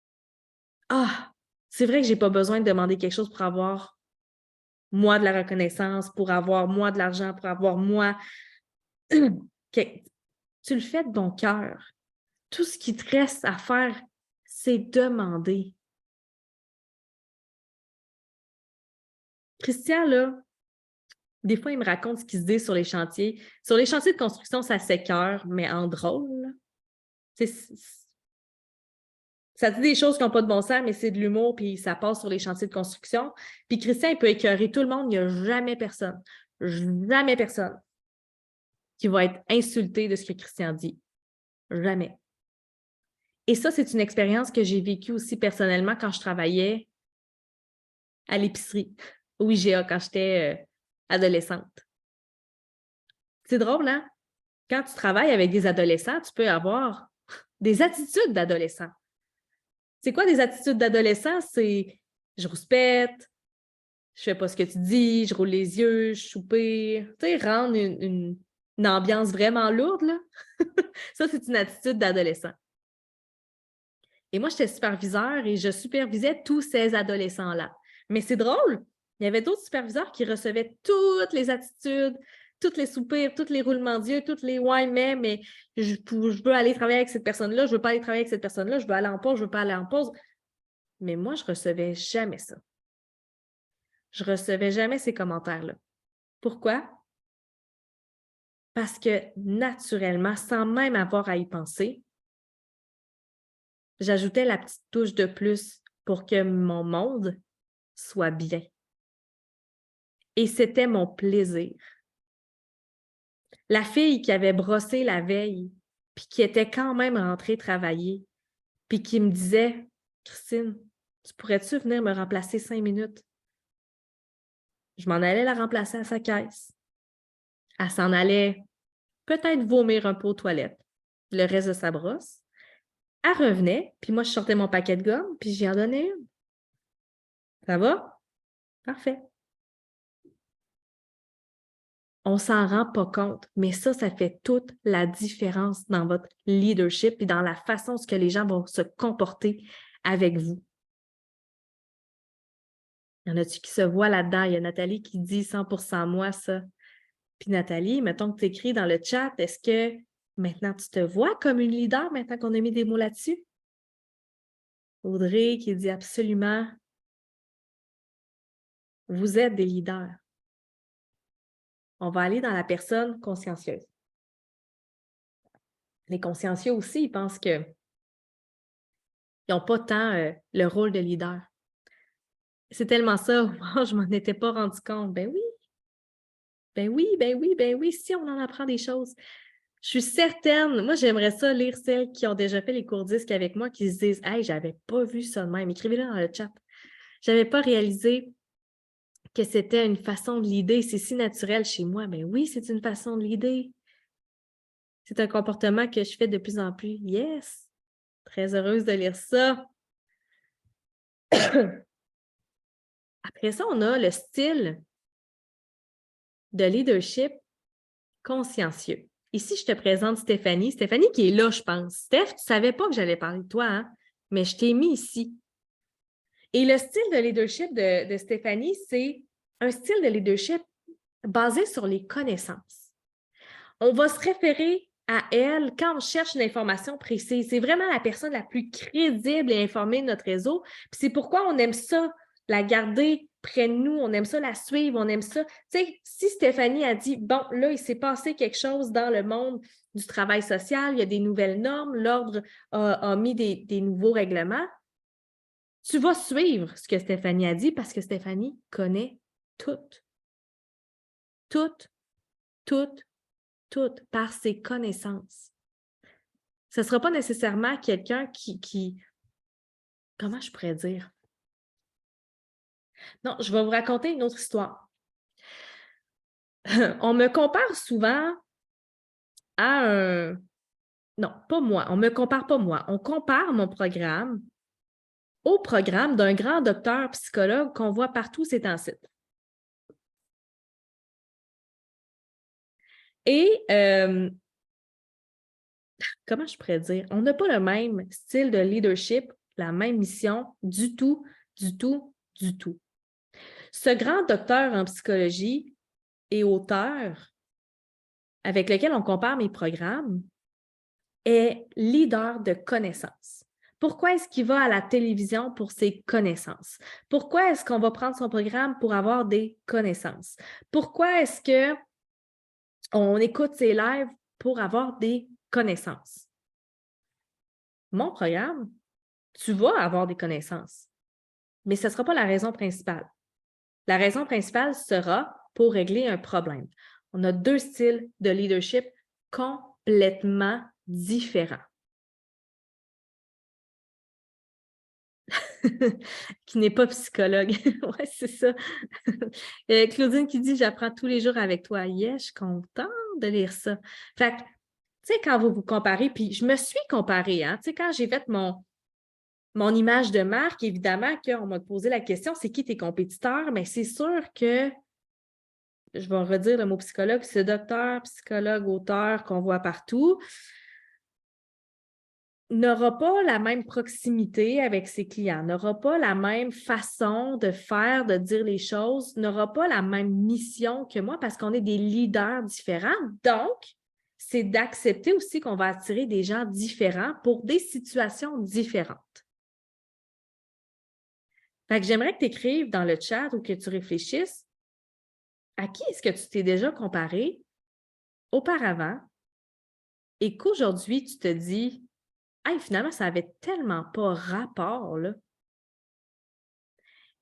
« Ah, c'est vrai que j'ai pas besoin de demander quelque chose pour avoir moi de la reconnaissance, pour avoir moi de l'argent, pour avoir moi… » Tu le fais de ton cœur. Tout ce qui te reste à faire, c'est demander. Christian, là, des fois, il me raconte ce qu'il se dit sur les chantiers. Sur les chantiers de construction, ça s'écoeure, mais en drôle. Ça dit des choses qui n'ont pas de bon sens, mais c'est de l'humour, puis ça passe sur les chantiers de construction. Puis Christian, il peut écœurer tout le monde. Il n'y a jamais personne qui va être insulté de ce que Christian dit. Jamais. Et ça, c'est une expérience que j'ai vécue aussi personnellement quand je travaillais à l'épicerie, au IGA, quand j'étais adolescente. C'est drôle, hein? Quand tu travailles avec des adolescents, tu peux avoir des attitudes d'adolescents. C'est quoi des attitudes d'adolescents? C'est je rouspète, je fais pas ce que tu dis, je roule les yeux, je soupire. Tu sais, rendre une ambiance vraiment lourde, là. Ça, c'est une attitude d'adolescent. Et moi, j'étais superviseur et je supervisais tous ces adolescents-là. Mais c'est drôle, il y avait d'autres superviseurs qui recevaient toutes les attitudes, tous les soupirs, tous les roulements d'yeux, tous les ouais, mais je veux aller travailler avec cette personne-là, je veux pas aller travailler avec cette personne-là, je veux aller en pause, je veux pas aller en pause. Mais moi, je recevais jamais ça. Je recevais jamais ces commentaires-là. Pourquoi? Parce que naturellement, sans même avoir à y penser, j'ajoutais la petite touche de plus pour que mon monde soit bien. Et c'était mon plaisir. La fille qui avait brossé la veille, puis qui était quand même rentrée travailler, puis qui me disait « Christine, tu pourrais-tu venir me remplacer 5 minutes? » Je m'en allais la remplacer à sa caisse. Elle s'en allait peut-être vomir un peu aux toilettes, le reste de sa brosse. Elle revenait, puis moi, je sortais mon paquet de gomme, puis j'y en donnais une. Ça va? Parfait. On s'en rend pas compte, mais ça fait toute la différence dans votre leadership et dans la façon dont les gens vont se comporter avec vous. Il y en a-tu qui se voient là-dedans? Il y a Nathalie qui dit 100% moi, ça. Puis Nathalie, mettons que tu écris dans le chat, est-ce que maintenant tu te vois comme une leader maintenant qu'on a mis des mots là-dessus? Audrey qui dit absolument, vous êtes des leaders. On va aller dans la personne consciencieuse. Les consciencieux aussi, ils pensent qu'ils n'ont pas tant le rôle de leader. C'est tellement ça, oh, je m'en étais pas rendu compte. Ben oui, ben oui, ben oui, ben oui, si on en apprend des choses. Je suis certaine, moi j'aimerais ça lire celles qui ont déjà fait les cours disques avec moi, qui se disent « Hey, j'avais pas vu ça de même. » Écrivez-le dans le chat. J'avais pas réalisé que c'était une façon de leader. C'est si naturel chez moi. Ben oui, c'est une façon de leader. C'est un comportement que je fais de plus en plus. Yes! Très heureuse de lire ça. Après ça, on a le style de leadership consciencieux. Ici, je te présente Stéphanie. Stéphanie qui est là, je pense. Steph, tu ne savais pas que j'allais parler de toi, hein? Mais je t'ai mis ici. Et le style de leadership de Stéphanie, c'est un style de leadership basé sur les connaissances. On va se référer à elle quand on cherche une information précise. C'est vraiment la personne la plus crédible et informée de notre réseau. Puis c'est pourquoi on aime ça, la garder près de nous, on aime ça la suivre, on aime ça. Tu sais, si Stéphanie a dit, bon, là, il s'est passé quelque chose dans le monde du travail social, il y a des nouvelles normes, l'ordre a mis des nouveaux règlements, tu vas suivre ce que Stéphanie a dit parce que Stéphanie connaît tout. Tout, tout, tout par ses connaissances. Ce ne sera pas nécessairement quelqu'un qui… Comment je pourrais dire? Non, je vais vous raconter une autre histoire. On me compare souvent à Non, pas moi. On ne me compare pas moi. On compare mon programme au programme d'un grand docteur psychologue qu'on voit partout ces temps-ci. Et comment je pourrais dire? On n'a pas le même style de leadership, la même mission du tout, du tout, du tout. Ce grand docteur en psychologie et auteur avec lequel on compare mes programmes est leader de connaissances. Pourquoi est-ce qu'il va à la télévision pour ses connaissances? Pourquoi est-ce qu'on va prendre son programme pour avoir des connaissances? Pourquoi est-ce qu'on écoute ses lives pour avoir des connaissances? Mon programme, tu vas avoir des connaissances, mais ce ne sera pas la raison principale. La raison principale sera pour régler un problème. On a deux styles de leadership complètement différents. Qui n'est pas psychologue. Oui, c'est ça. Claudine qui dit « J'apprends tous les jours avec toi. » Yeah, je suis contente de lire ça. Fait que, tu sais, quand vous vous comparez, puis je me suis comparée, hein, tu sais, quand j'ai fait mon image de marque, évidemment qu'on m'a posé la question, c'est qui tes compétiteurs? Mais c'est sûr que, je vais redire le mot psychologue, c'est docteur, psychologue, auteur qu'on voit partout, n'aura pas la même proximité avec ses clients, n'aura pas la même façon de faire, de dire les choses, n'aura pas la même mission que moi parce qu'on est des leaders différents. Donc, c'est d'accepter aussi qu'on va attirer des gens différents pour des situations différentes. Fait que j'aimerais que tu écrives dans le chat ou que tu réfléchisses à qui est-ce que tu t'es déjà comparé auparavant et qu'aujourd'hui, tu te dis « Hey, finalement, ça n'avait tellement pas rapport, là. »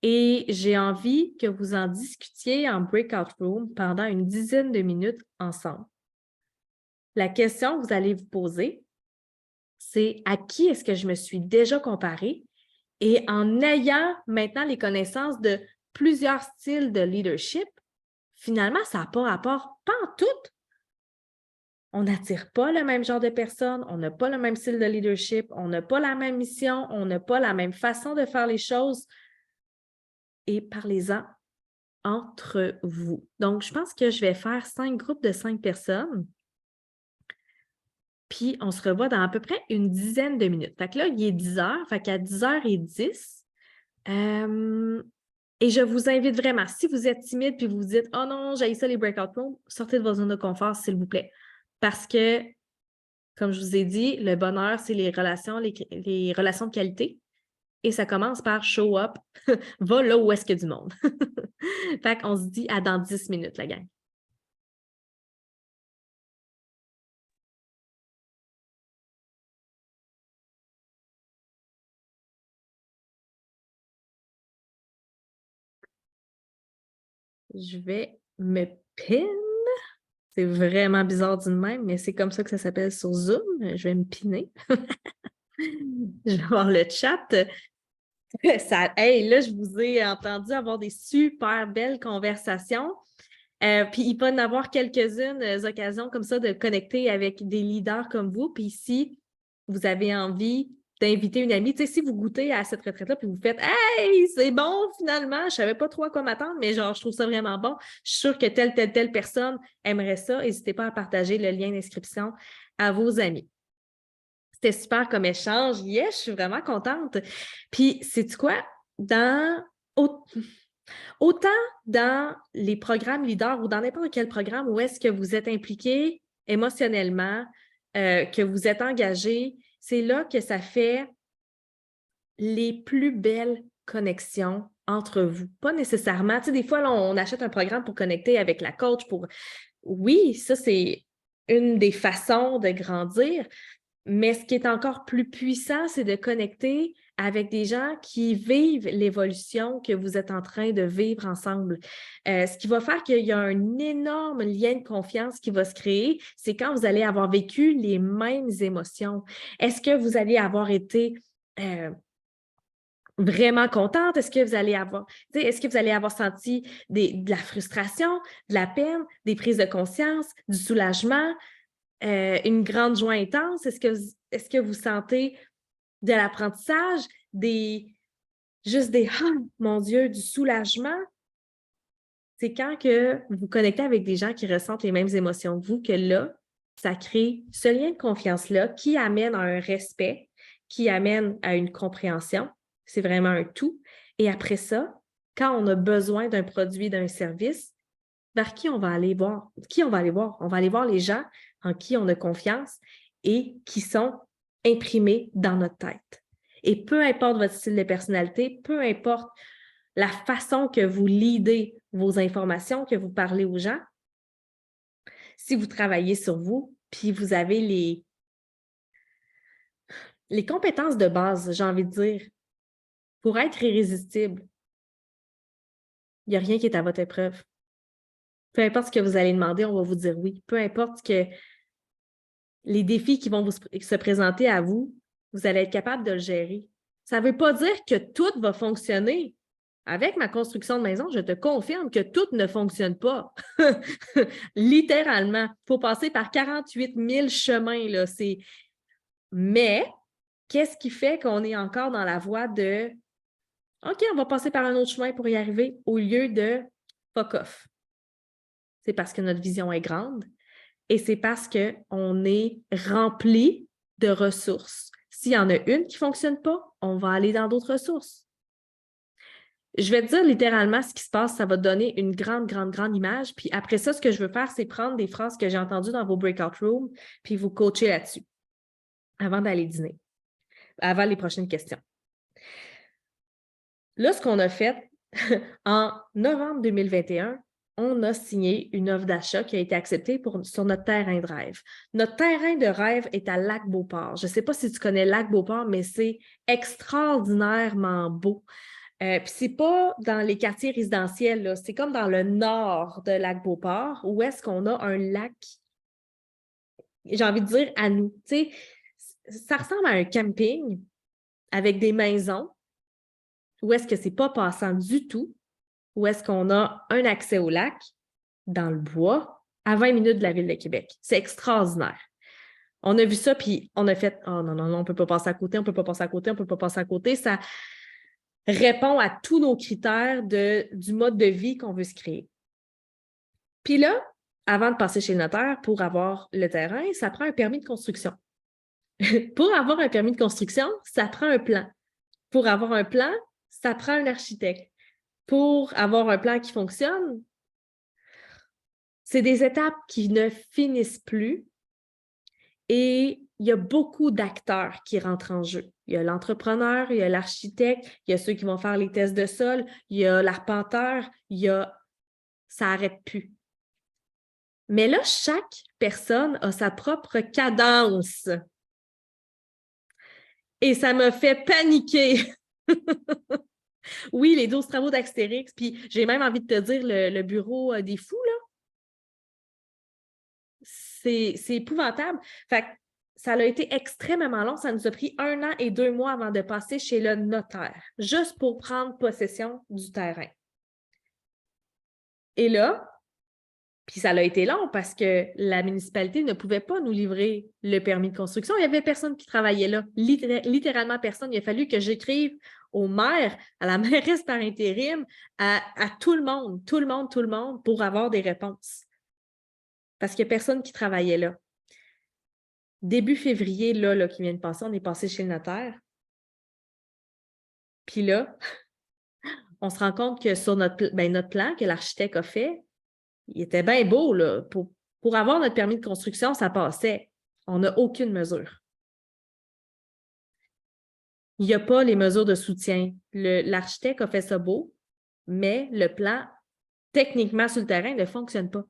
Et j'ai envie que vous en discutiez en breakout room pendant une dizaine de minutes ensemble. La question que vous allez vous poser, c'est à qui est-ce que je me suis déjà comparée? Et en ayant maintenant les connaissances de plusieurs styles de leadership, finalement, ça n'a pas rapport, pas en tout. On n'attire pas le même genre de personnes, on n'a pas le même style de leadership, on n'a pas la même mission, on n'a pas la même façon de faire les choses. Et parlez-en entre vous. Donc, je pense que je vais faire 5 groupes de 5 personnes. Puis, on se revoit dans à peu près une dizaine de minutes. Fait que là, il est 10 heures. Fait qu'à 10h10, et je vous invite vraiment, si vous êtes timide puis vous vous dites « Oh non, j'haïs ça les breakout rooms », sortez de votre zone de confort, s'il vous plaît. Parce que, comme je vous ai dit, le bonheur, c'est les relations de qualité. Et ça commence par show up, va là où est-ce qu'il y a du monde. Fait qu'on se dit à dans 10 minutes, la gang. Je vais me pin. C'est vraiment bizarre d'une même, mais c'est comme ça que ça s'appelle sur Zoom. Je vais me piner. Je vais voir le chat. Hey, là, je vous ai entendu avoir des super belles conversations. Puis il peut y en avoir quelques-unes occasions comme ça de connecter avec des leaders comme vous. Puis si vous avez envie d'inviter une amie, tu sais, si vous goûtez à cette retraite-là, puis vous faites « Hey, c'est bon finalement, je ne savais pas trop à quoi m'attendre, mais genre, je trouve ça vraiment bon. Je suis sûre que telle personne aimerait ça. » N'hésitez pas à partager le lien d'inscription à vos amis. C'était super comme échange. Yes, je suis vraiment contente. Puis, sais-tu quoi? Autant dans les programmes leaders ou dans n'importe quel programme où est-ce que vous êtes impliqué émotionnellement, que vous êtes engagé, c'est là que ça fait les plus belles connexions entre vous. Pas nécessairement, tu sais, des fois, là, on achète un programme pour connecter avec la coach pour... Oui, ça, c'est une des façons de grandir, mais ce qui est encore plus puissant, c'est de connecter avec des gens qui vivent l'évolution que vous êtes en train de vivre ensemble. Ce qui va faire qu'il y a un énorme lien de confiance qui va se créer, c'est quand vous allez avoir vécu les mêmes émotions. Est-ce que vous allez avoir été vraiment contente? Est-ce que vous allez avoir senti de la frustration, de la peine, des prises de conscience, du soulagement? une grande joie intense? Est-ce que vous sentez de l'apprentissage, juste des « Ah, mon Dieu », du soulagement? C'est quand que vous connectez avec des gens qui ressentent les mêmes émotions que vous, que là, ça crée ce lien de confiance-là qui amène à un respect, qui amène à une compréhension. C'est vraiment un tout. Et après ça, quand on a besoin d'un produit, d'un service, vers qui on va aller voir? Qui on va aller voir? On va aller voir les gens en qui on a confiance et qui sont imprimés dans notre tête. Et peu importe votre style de personnalité, peu importe la façon que vous leadez vos informations, que vous parlez aux gens, si vous travaillez sur vous, puis vous avez les compétences de base, j'ai envie de dire, pour être irrésistible, il n'y a rien qui est à votre épreuve. Peu importe ce que vous allez demander, on va vous dire oui. Peu importe que les défis qui vont se présenter à vous, vous allez être capable de le gérer. Ça ne veut pas dire que tout va fonctionner. Avec ma construction de maison, je te confirme que tout ne fonctionne pas. Littéralement. Il faut passer par 48 000 chemins. Là. Mais, qu'est-ce qui fait qu'on est encore dans la voie de OK, on va passer par un autre chemin pour y arriver au lieu de fuck off? C'est parce que notre vision est grande et c'est parce qu'on est rempli de ressources. S'il y en a une qui ne fonctionne pas, on va aller dans d'autres ressources. Je vais te dire littéralement ce qui se passe, ça va te donner une grande, grande, grande image. Puis après ça, ce que je veux faire, c'est prendre des phrases que j'ai entendues dans vos breakout rooms, puis vous coacher là-dessus avant d'aller dîner, avant les prochaines questions. Là, ce qu'on a fait, en novembre 2021, on a signé une offre d'achat qui a été acceptée sur notre terrain de rêve. Notre terrain de rêve est à Lac-Beauport. Je ne sais pas si tu connais Lac-Beauport, mais c'est extraordinairement beau. Puis c'est pas dans les quartiers résidentiels, là. C'est comme dans le nord de Lac-Beauport, où est-ce qu'on a un lac, j'ai envie de dire, à nous. Tu sais, ça ressemble à un camping avec des maisons, où est-ce que c'est pas passant du tout, où est-ce qu'on a un accès au lac, dans le bois, à 20 minutes de la ville de Québec. C'est extraordinaire. On a vu ça, puis on a fait « Oh non, non, non, on ne peut pas passer à côté, on ne peut pas passer à côté, on ne peut pas passer à côté. » Ça répond à tous nos critères du mode de vie qu'on veut se créer. Puis là, avant de passer chez le notaire, pour avoir le terrain, ça prend un permis de construction. Pour avoir un permis de construction, ça prend un plan. Pour avoir un plan, ça prend un architecte. Pour avoir un plan qui fonctionne, c'est des étapes qui ne finissent plus et il y a beaucoup d'acteurs qui rentrent en jeu. Il y a l'entrepreneur, il y a l'architecte, il y a ceux qui vont faire les tests de sol, il y a l'arpenteur, ça n'arrête plus. Mais là, chaque personne a sa propre cadence. Et ça m'a fait paniquer. Oui, les 12 travaux d'Astérix, puis j'ai même envie de te dire le bureau des fous, là. C'est épouvantable. Fait que ça a été extrêmement long. Ça nous a pris 1 an et 2 mois avant de passer chez le notaire, juste pour prendre possession du terrain. Et là, puis ça a été long parce que la municipalité ne pouvait pas nous livrer le permis de construction. Il n'y avait personne qui travaillait là. Littéralement personne. Il a fallu que j'écrive au maire, à la mairesse par intérim, à tout le monde, pour avoir des réponses. Parce qu'il n'y a personne qui travaillait là. Début février, là, qui vient de passer, on est passé chez le notaire. Puis là, on se rend compte que sur notre plan que l'architecte a fait, il était bien beau, là. Pour avoir notre permis de construction, ça passait. On n'a aucune mesure. Il n'y a pas les mesures de soutien. L'architecte a fait ça beau, mais le plan, techniquement, sur le terrain, ne fonctionne pas.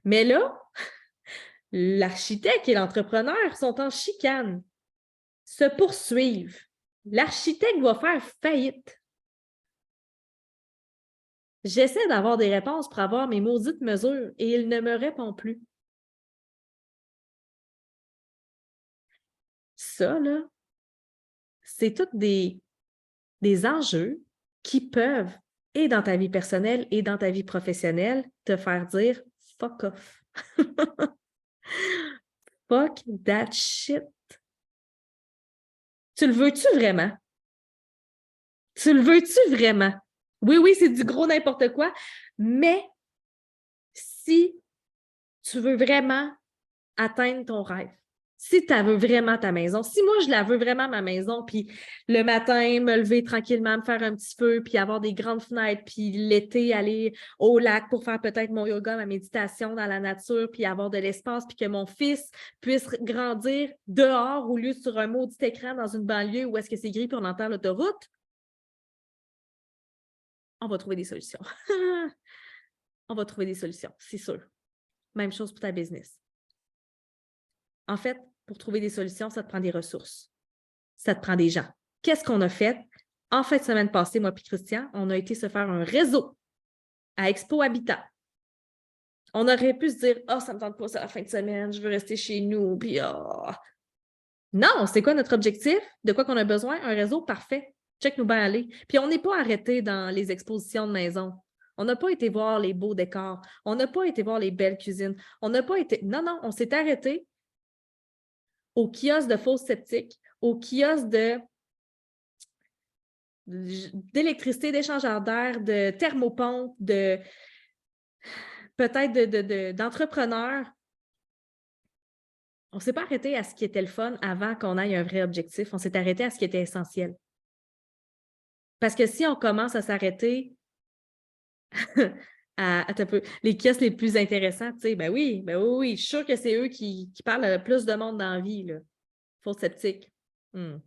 Mais là, l'architecte et l'entrepreneur sont en chicane, se poursuivent. L'architecte va faire faillite. J'essaie d'avoir des réponses pour avoir mes maudites mesures et il ne me répond plus. Ça, là, c'est tous des enjeux qui peuvent, et dans ta vie personnelle et dans ta vie professionnelle, te faire dire « fuck off ». Fuck that shit. Tu le veux-tu vraiment? Tu le veux-tu vraiment? Oui, oui, c'est du gros n'importe quoi, mais si tu veux vraiment atteindre ton rêve, si tu veux vraiment ta maison, si moi je la veux vraiment ma maison, puis le matin, me lever tranquillement, me faire un petit feu, puis avoir des grandes fenêtres, puis l'été, aller au lac pour faire peut-être mon yoga, ma méditation dans la nature, puis avoir de l'espace, puis que mon fils puisse grandir dehors au lieu sur un maudit écran dans une banlieue où est-ce que c'est gris puis on entend l'autoroute, on va trouver des solutions. On va trouver des solutions, c'est sûr. Même chose pour ta business. En fait, pour trouver des solutions, ça te prend des ressources. Ça te prend des gens. Qu'est-ce qu'on a fait? En fin de semaine passée, moi et Christian, on a été se faire un réseau à Expo Habitat. On aurait pu se dire « Ah, ça me tente pas ça la fin de semaine, je veux rester chez nous. » Puis oh. Non, c'est quoi notre objectif? De quoi qu'on a besoin? Un réseau parfait. Check nous bien aller. Puis on n'est pas arrêté dans les expositions de maison. On n'a pas été voir les beaux décors. On n'a pas été voir les belles cuisines. On n'a pas été... Non, on s'est arrêté au kiosque de fosses sceptiques, au kiosque d'électricité, d'échangeur d'air, de thermopompe, peut-être d'entrepreneurs. On ne s'est pas arrêté à ce qui était le fun avant qu'on aille un vrai objectif. On s'est arrêté à ce qui était essentiel. Parce que si on commence à s'arrêter à les kiosques les plus intéressants, tu sais, ben oui, je suis sûre que c'est eux qui parlent le plus de monde dans la vie, là. Faux sceptiques. Ils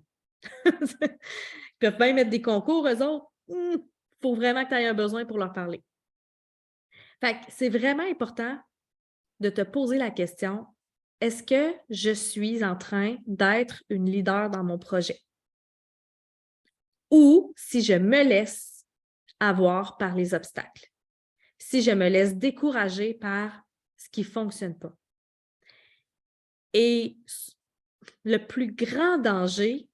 peuvent même mettre des concours, eux autres. Il faut vraiment que tu aies un besoin pour leur parler. Fait que c'est vraiment important de te poser la question, est-ce que je suis en train d'être une leader dans mon projet? Ou si je me laisse avoir par les obstacles, si je me laisse décourager par ce qui ne fonctionne pas. Et le plus grand danger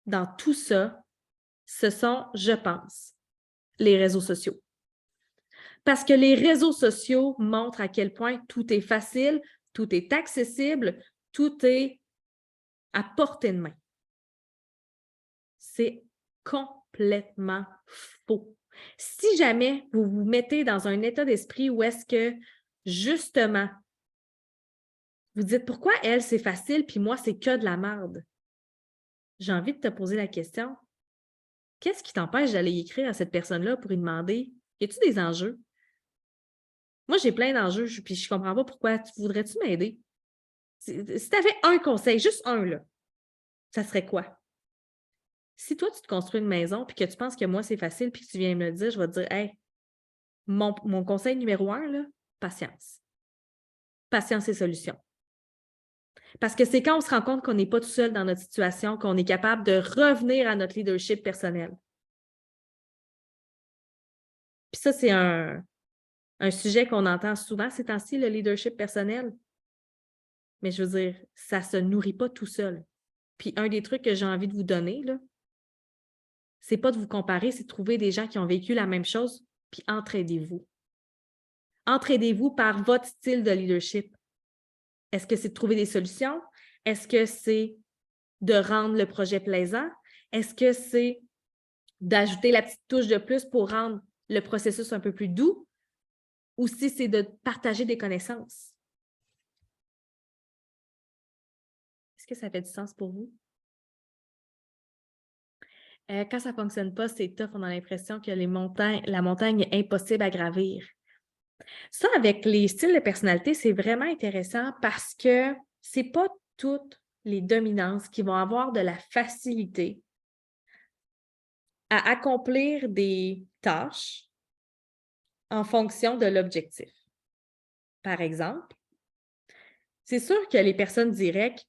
dans tout ça, ce sont, je pense, les réseaux sociaux. Parce que les réseaux sociaux montrent à quel point tout est facile, tout est accessible, tout est à portée de main. C'est complètement faux. Si jamais vous vous mettez dans un état d'esprit où est-ce que, justement, vous dites pourquoi elle, c'est facile, puis moi, c'est que de la merde. J'ai envie de te poser la question. Qu'est-ce qui t'empêche d'aller écrire à cette personne-là pour lui demander, y a-t-il des enjeux? Moi, j'ai plein d'enjeux, puis je comprends pas pourquoi. Voudrais-tu m'aider? Si tu avais un conseil, juste un, là, ça serait quoi? Si toi, tu te construis une maison, puis que tu penses que moi, c'est facile, puis que tu viens me le dire, je vais te dire, hey, mon conseil numéro 1, là, patience. Patience et solution. Parce que c'est quand on se rend compte qu'on n'est pas tout seul dans notre situation, qu'on est capable de revenir à notre leadership personnel. Puis ça, c'est un sujet qu'on entend souvent ces temps-ci, le leadership personnel. Mais je veux dire, ça ne se nourrit pas tout seul. Puis un des trucs que j'ai envie de vous donner, là, c'est pas de vous comparer, c'est de trouver des gens qui ont vécu la même chose, puis entraidez-vous. Entraidez-vous par votre style de leadership. Est-ce que c'est de trouver des solutions? Est-ce que c'est de rendre le projet plaisant? Est-ce que c'est d'ajouter la petite touche de plus pour rendre le processus un peu plus doux? Ou si c'est de partager des connaissances? Est-ce que ça fait du sens pour vous? Quand ça ne fonctionne pas, c'est tough. On a l'impression que la montagne est impossible à gravir. Ça, avec les styles de personnalité, c'est vraiment intéressant parce que ce n'est pas toutes les dominances qui vont avoir de la facilité à accomplir des tâches en fonction de l'objectif. Par exemple, c'est sûr que les personnes directes,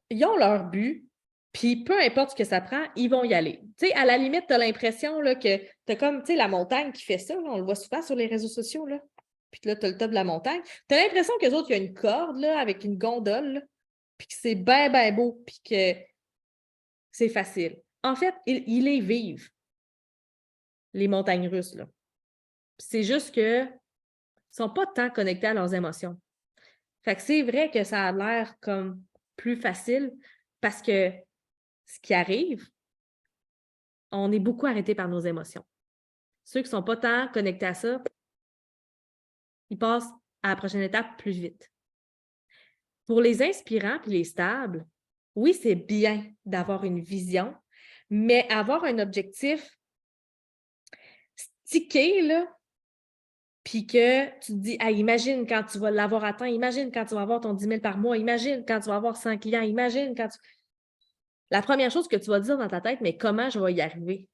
ils ont leur but, puis peu importe ce que ça prend, ils vont y aller. Tu sais, à la limite, tu as l'impression là, que tu as comme, tu sais, la montagne qui fait ça, là, on le voit souvent sur les réseaux sociaux, là. Puis là, tu as le top de la montagne. Tu as l'impression qu'eux autres, il y a une corde là, avec une gondole, là, puis que c'est bien, bien beau, puis que c'est facile. En fait, ils les vivent, les montagnes russes, là. C'est juste qu'ils ne sont pas tant connectés à leurs émotions. Fait que c'est vrai que ça a l'air comme plus facile parce que ce qui arrive, on est beaucoup arrêté par nos émotions. Ceux qui ne sont pas tant connectés à ça, ils passent à la prochaine étape plus vite. Pour les inspirants et les stables, oui, c'est bien d'avoir une vision, mais avoir un objectif stické, là, puis que tu te dis, ah, imagine quand tu vas l'avoir atteint, imagine quand tu vas avoir ton 10 000 par mois, imagine quand tu vas avoir 100 clients, imagine quand tu... La première chose que tu vas dire dans ta tête, mais comment je vais y arriver?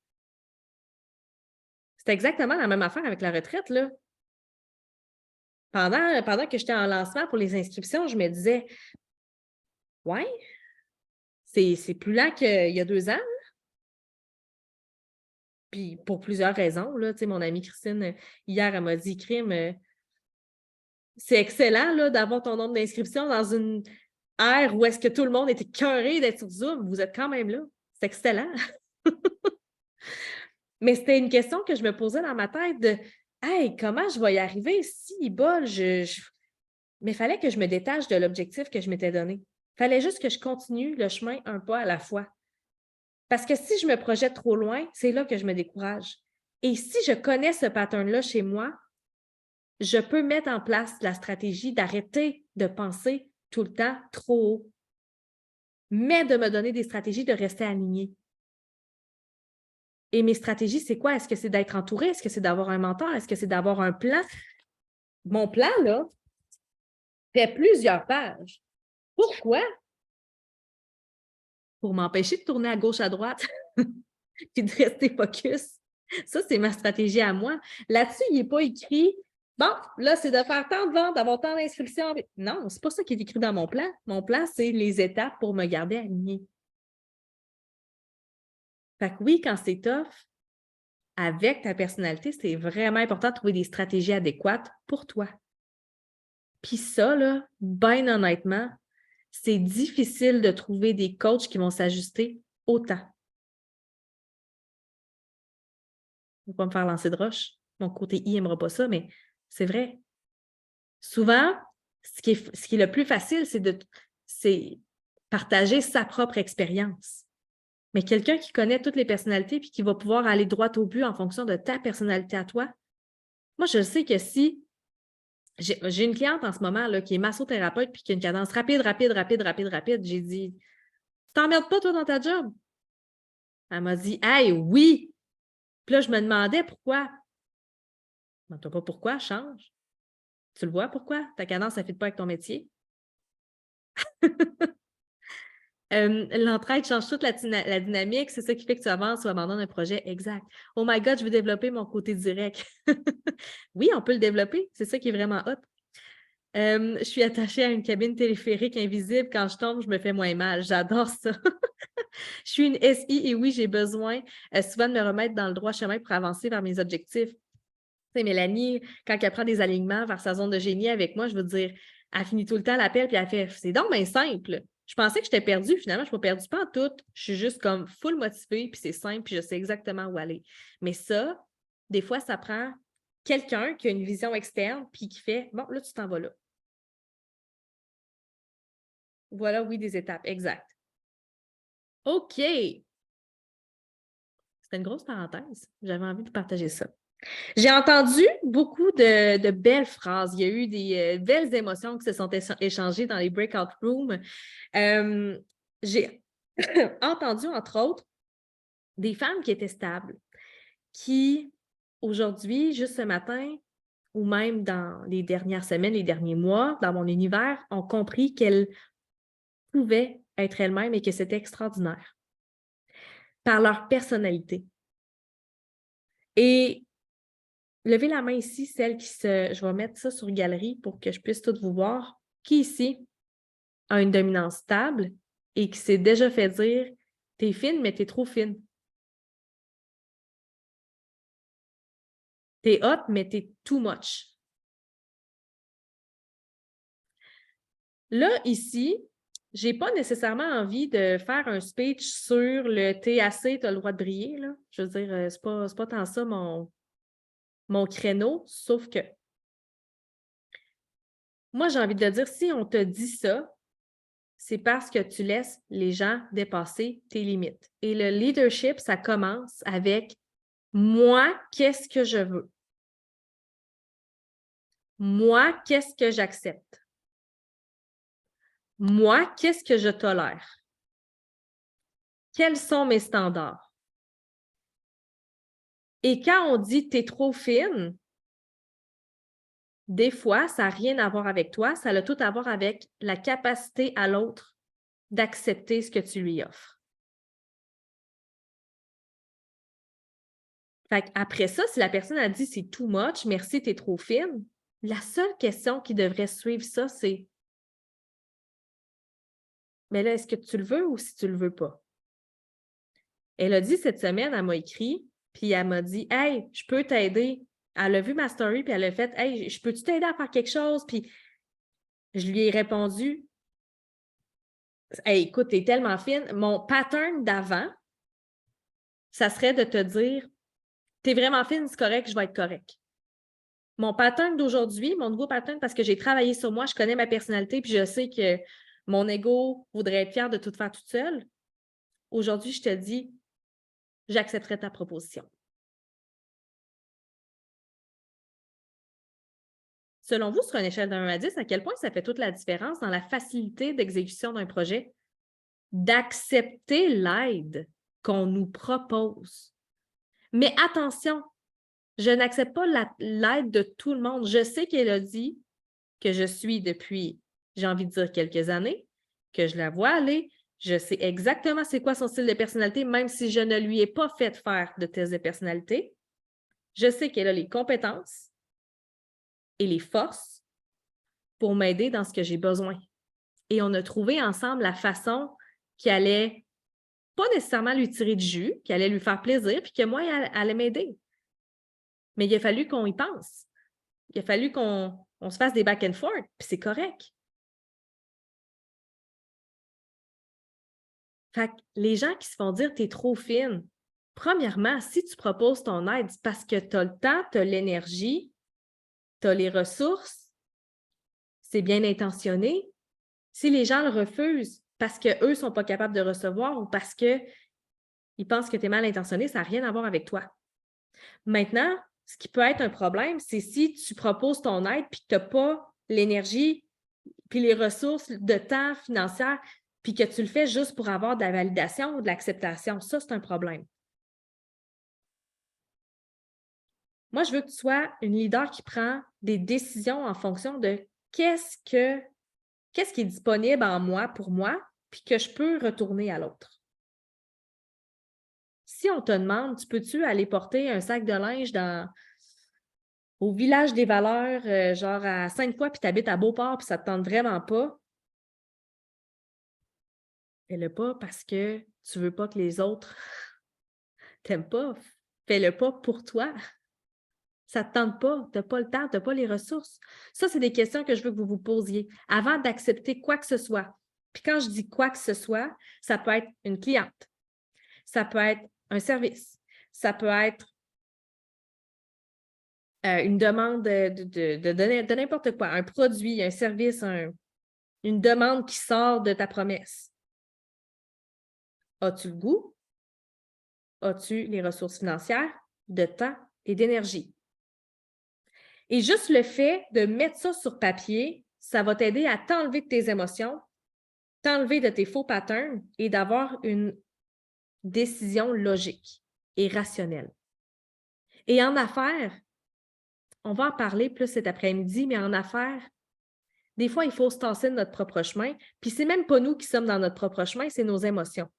C'est exactement la même affaire avec la retraite, là. Pendant que j'étais en lancement pour les inscriptions, je me disais, ouais, c'est plus lent qu'il y a 2 ans. Puis pour plusieurs raisons, là, tu sais, mon amie Christine, hier, elle m'a dit, Crime, c'est excellent là, d'avoir ton nombre d'inscriptions dans une ère où est-ce que tout le monde était écœuré d'être sur Zoom. Vous êtes quand même là. C'est excellent. Mais c'était une question que je me posais dans ma tête de hey, comment je vais y arriver? Si, bol, mais il fallait que je me détache de l'objectif que je m'étais donné. Il fallait juste que je continue le chemin un pas à la fois. Parce que si je me projette trop loin, c'est là que je me décourage. Et si je connais ce pattern-là chez moi, je peux mettre en place la stratégie d'arrêter de penser tout le temps trop haut, mais de me donner des stratégies de rester alignée. Et mes stratégies, c'est quoi? Est-ce que c'est d'être entourée? Est-ce que c'est d'avoir un mentor? Est-ce que c'est d'avoir un plan? Mon plan, là, fait plusieurs pages. Pourquoi? Pour m'empêcher de tourner à gauche, à droite, puis de rester focus. Ça, c'est ma stratégie à moi. Là-dessus, il n'est pas écrit bon, là, c'est de faire tant de ventes, d'avoir tant d'inscriptions. Non, c'est pas ça qui est écrit dans mon plan. Mon plan, c'est les étapes pour me garder alignée. Fait que oui, quand c'est tough, avec ta personnalité, c'est vraiment important de trouver des stratégies adéquates pour toi. Puis ça, là, bien honnêtement, c'est difficile de trouver des coachs qui vont s'ajuster autant. Je ne vais pas me faire lancer de roche. Mon côté I n'aimera pas ça, mais c'est vrai. Souvent, ce qui est le plus facile, c'est partager sa propre expérience. Mais quelqu'un qui connaît toutes les personnalités puis qui va pouvoir aller droit au but en fonction de ta personnalité à toi, moi, je sais que si j'ai une cliente en ce moment là, qui est massothérapeute puis qui a une cadence rapide, j'ai dit t'emmerdes pas, toi, dans ta job? Elle m'a dit hey, oui! Puis là, je me demandais pourquoi. Je ne sais pas pourquoi, change. Tu le vois pourquoi? Ta cadence, ça ne fit pas avec ton métier. L'entraide change toute la dynamique. C'est ça qui fait que tu avances ou abandonnes un projet. Exact. Oh my God, je veux développer mon côté direct. Oui, on peut le développer. C'est ça qui est vraiment hot. Je suis attachée à une cabine téléphérique invisible. Quand je tombe, je me fais moins mal. J'adore ça. Je suis une SI et oui, j'ai besoin souvent de me remettre dans le droit chemin pour avancer vers mes objectifs. Tu sais, Mélanie, quand elle prend des alignements vers sa zone de génie avec moi, je veux dire, elle finit tout le temps l'appel puis elle fait c'est donc bien simple. Je pensais que j'étais perdue, finalement, je ne suis pas perdue pas en tout. Je suis juste comme full motivée, puis c'est simple, puis je sais exactement où aller. Mais ça, des fois, ça prend quelqu'un qui a une vision externe, puis qui fait bon, là, tu t'en vas là. Voilà, oui, des étapes, exact. OK. C'était une grosse parenthèse. J'avais envie de partager ça. J'ai entendu beaucoup de belles phrases. Il y a eu des belles émotions qui se sont échangées dans les breakout rooms. J'ai entendu, entre autres, des femmes qui étaient stables, qui, aujourd'hui, juste ce matin, ou même dans les dernières semaines, les derniers mois, dans mon univers, ont compris qu'elles pouvaient être elles-mêmes et que c'était extraordinaire par leur personnalité. Et levez la main ici, celle qui se... Je vais mettre ça sur galerie pour que je puisse toutes vous voir. Qui ici a une dominance stable et qui s'est déjà fait dire « T'es fine, mais t'es trop fine. T'es hot, mais t'es too much. » Là, ici, j'ai pas nécessairement envie de faire un speech sur le « T'es assez, t'as le droit de briller. » là. Je veux dire, c'est pas tant ça mon créneau, sauf que Moi, j'ai envie de te dire, si on te dit ça, c'est parce que tu laisses les gens dépasser tes limites. Et le leadership, ça commence avec moi, qu'est-ce que je veux? Moi, qu'est-ce que j'accepte? Moi, qu'est-ce que je tolère? Quels sont mes standards? Et quand on dit t'es trop fine, des fois, ça n'a rien à voir avec toi, ça a tout à voir avec la capacité à l'autre d'accepter ce que tu lui offres. Fait après ça, si la personne a dit c'est too much, merci, t'es trop fine, la seule question qui devrait suivre ça, c'est mais là, est-ce que tu le veux ou si tu le veux pas? Elle a dit cette semaine, elle m'a écrit, puis elle m'a dit hey, je peux t'aider. Elle a vu ma story, puis elle a fait hey, je peux-tu t'aider à faire quelque chose? Puis je lui ai répondu hey, écoute, t'es tellement fine. Mon pattern d'avant, ça serait de te dire t'es vraiment fine, c'est correct, je vais être correct. Mon pattern d'aujourd'hui, mon nouveau pattern, parce que j'ai travaillé sur moi, je connais ma personnalité, puis je sais que mon ego voudrait être fier de tout faire toute seule. Aujourd'hui, je te dis, j'accepterai ta proposition. Selon vous, sur une échelle de 1 à 10, à quel point ça fait toute la différence dans la facilité d'exécution d'un projet? D'accepter l'aide qu'on nous propose. Mais attention, je n'accepte pas l'aide de tout le monde. Je sais qu'elle a dit que je suis depuis, j'ai envie de dire, quelques années, que je la vois aller. Je sais exactement c'est quoi son style de personnalité, même si je ne lui ai pas fait faire de test de personnalité. Je sais qu'elle a les compétences et les forces pour m'aider dans ce que j'ai besoin. Et on a trouvé ensemble la façon qui allait pas nécessairement lui tirer du jus, qui allait lui faire plaisir, puis que moi, elle allait m'aider. Mais il a fallu qu'on y pense. Il a fallu qu'on se fasse des back and forth, puis c'est correct. Fait que les gens qui se font dire « t'es trop fine », premièrement, si tu proposes ton aide, c'est parce que tu as le temps, tu as l'énergie, tu as les ressources, c'est bien intentionné. Si les gens le refusent parce qu'eux ne sont pas capables de recevoir ou parce qu'ils pensent que tu es mal intentionné, ça n'a rien à voir avec toi. Maintenant, ce qui peut être un problème, c'est si tu proposes ton aide et que tu n'as pas l'énergie puis les ressources de temps financières puis que tu le fais juste pour avoir de la validation ou de l'acceptation. Ça, c'est un problème. Moi, je veux que tu sois une leader qui prend des décisions en fonction de qu'est-ce qui est disponible en moi pour moi, puis que je peux retourner à l'autre. Si on te demande, tu peux-tu aller porter un sac de linge au village des valeurs, genre à Sainte-Foy, puis tu habites à Beauport, puis ça ne te tente vraiment pas, fais-le pas parce que tu ne veux pas que les autres t'aiment pas. Fais-le pas pour toi. Ça ne te tente pas, tu n'as pas le temps, tu n'as pas les ressources. Ça, c'est des questions que je veux que vous vous posiez avant d'accepter quoi que ce soit. Puis quand je dis quoi que ce soit, ça peut être une cliente, ça peut être un service, ça peut être une demande de n'importe quoi, un produit, un service, une demande qui sort de ta promesse. As-tu le goût? As-tu les ressources financières, de temps et d'énergie? Et juste le fait de mettre ça sur papier, ça va t'aider à t'enlever de tes émotions, t'enlever de tes faux patterns et d'avoir une décision logique et rationnelle. Et en affaires, on va en parler plus cet après-midi, mais en affaires, des fois, il faut se tasser de notre propre chemin. Puis c'est même pas nous qui sommes dans notre propre chemin, c'est nos émotions.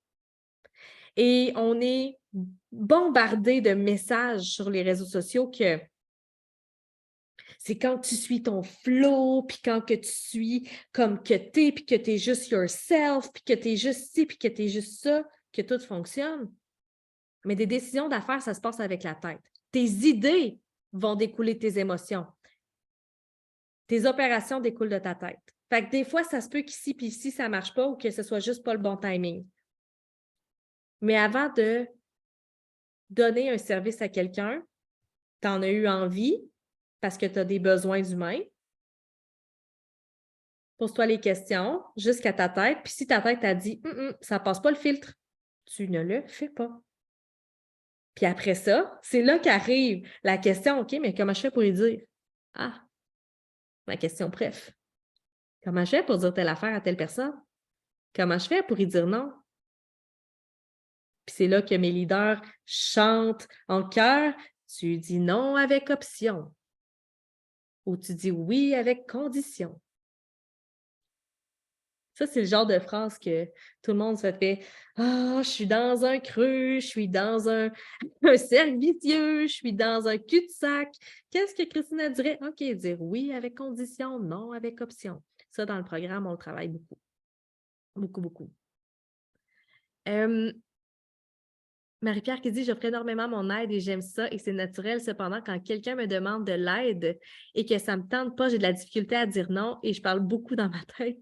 Et on est bombardé de messages sur les réseaux sociaux que c'est quand tu suis ton flow, puis quand que tu suis comme que t'es, puis que t'es juste yourself, puis que t'es juste ci, puis que t'es juste ça, que tout fonctionne. Mais des décisions d'affaires, ça se passe avec la tête. Tes idées vont découler de tes émotions. Tes opérations découlent de ta tête. Fait que des fois, ça se peut qu'ici puis ici, ça ne marche pas ou que ce soit juste pas le bon timing. Mais avant de donner un service à quelqu'un, tu en as eu envie parce que tu as des besoins humains. Pose-toi les questions jusqu'à ta tête. Puis si ta tête t'a dit ça passe pas le filtre, tu ne le fais pas. Puis après ça, c'est là qu'arrive la question, OK, mais comment je fais pour y dire? Ah, ma question bref. Comment je fais pour dire telle affaire à telle personne? Comment je fais pour y dire non? Puis c'est là que mes leaders chantent en chœur. Tu dis non avec option. Ou tu dis oui avec condition. Ça, c'est le genre de phrase que tout le monde se fait. Ah, je suis dans un creux, je suis dans un cercle vicieux, je suis dans un cul-de-sac. Qu'est-ce que Christina dirait? OK, dire oui avec condition, non avec option. Ça, dans le programme, on le travaille beaucoup. Beaucoup, beaucoup. Marie-Pierre qui dit: «J'offre énormément mon aide et j'aime ça et c'est naturel. Cependant, quand quelqu'un me demande de l'aide et que ça ne me tente pas, j'ai de la difficulté à dire non et je parle beaucoup dans ma tête.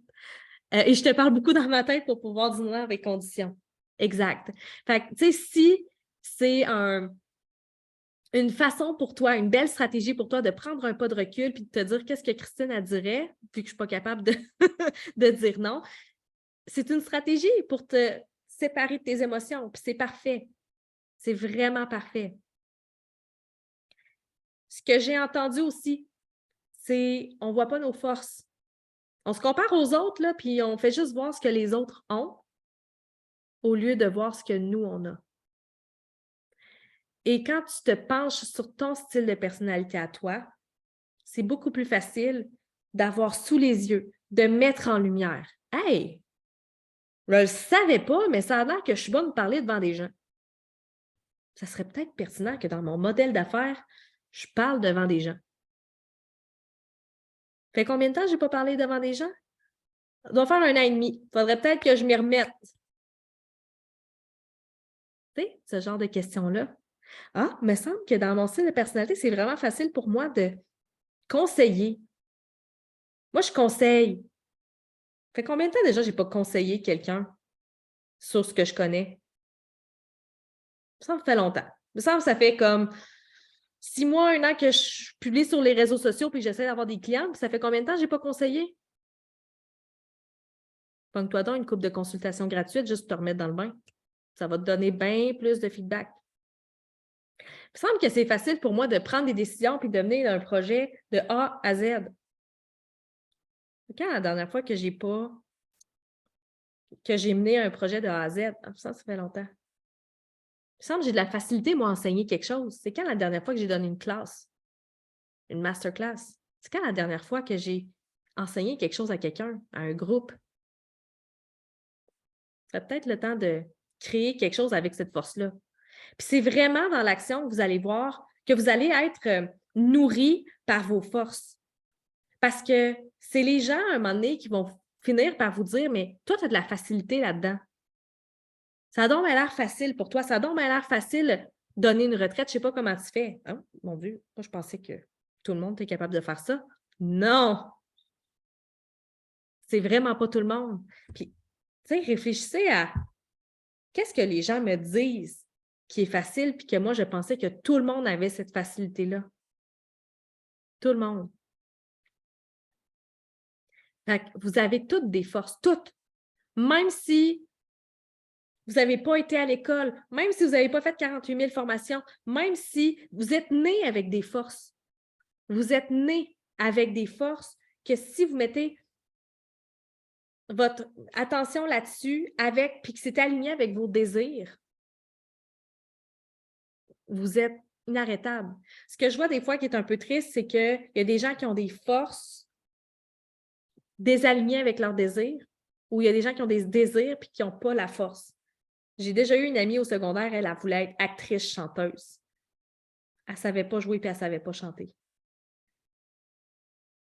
Et je te parle beaucoup dans ma tête pour pouvoir dire non avec condition.» Exact. Fait que, tu sais, si c'est une façon pour toi, une belle stratégie pour toi de prendre un pas de recul puis de te dire qu'est-ce que Christine elle dirait, vu que je ne suis pas capable de dire non, c'est une stratégie pour te séparer de tes émotions, puis c'est parfait. C'est vraiment parfait. Ce que j'ai entendu aussi, c'est on ne voit pas nos forces. On se compare aux autres, là, puis on fait juste voir ce que les autres ont au lieu de voir ce que nous, on a. Et quand tu te penches sur ton style de personnalité à toi, c'est beaucoup plus facile d'avoir sous les yeux, de mettre en lumière. Hey, je ne le savais pas, mais ça a l'air que je suis bonne de parler devant des gens. Ça serait peut-être pertinent que dans mon modèle d'affaires, je parle devant des gens. Fait combien de temps que je n'ai pas parlé devant des gens? Ça doit faire 1 an et demi. Il faudrait peut-être que je m'y remette. Tu sais, ce genre de questions-là. Ah, il me semble que dans mon style de personnalité, c'est vraiment facile pour moi de conseiller. Moi, je conseille. Fait combien de temps déjà j'ai pas conseillé quelqu'un sur ce que je connais? Ça me fait longtemps. Il me semble que ça fait comme 6 mois, 1 an que je publie sur les réseaux sociaux puis j'essaie d'avoir des clients. Puis ça fait combien de temps que j'ai pas conseillé? Pogne-toi donc une coupe de consultation gratuite juste pour te remettre dans le bain. Ça va te donner bien plus de feedback. Il me semble que c'est facile pour moi de prendre des décisions puis de mener un projet de A à Z. Quand la dernière fois que j'ai mené un projet de A à Z? Ah, ça fait longtemps. Il me semble que j'ai de la facilité, moi, à enseigner quelque chose. C'est quand la dernière fois que j'ai donné une classe, une masterclass? C'est quand la dernière fois que j'ai enseigné quelque chose à quelqu'un, à un groupe? Ça peut-être le temps de créer quelque chose avec cette force-là. Puis c'est vraiment dans l'action que vous allez voir que vous allez être nourri par vos forces. Parce que c'est les gens, à un moment donné, qui vont finir par vous dire: «Mais toi, tu as de la facilité là-dedans. Ça a donc l'air facile pour toi. Ça a donc l'air facile donner une retraite. Je ne sais pas comment tu fais.» Ah, mon Dieu, moi, je pensais que tout le monde était capable de faire ça. Non! C'est vraiment pas tout le monde. Puis, tu sais, réfléchissez à qu'est-ce que les gens me disent qui est facile, puis que moi, je pensais que tout le monde avait cette facilité-là. Tout le monde. Fait que vous avez toutes des forces, toutes. Même si vous n'avez pas été à l'école, même si vous n'avez pas fait 48 000 formations, même si vous êtes né avec des forces. Vous êtes né avec des forces que si vous mettez votre attention là-dessus puis que c'est aligné avec vos désirs, vous êtes inarrêtable. Ce que je vois des fois qui est un peu triste, c'est qu'il y a des gens qui ont des forces désalignées avec leurs désirs, ou il y a des gens qui ont des désirs puis qui n'ont pas la force. J'ai déjà eu une amie au secondaire, elle voulait être actrice-chanteuse. Elle ne savait pas jouer puis elle ne savait pas chanter.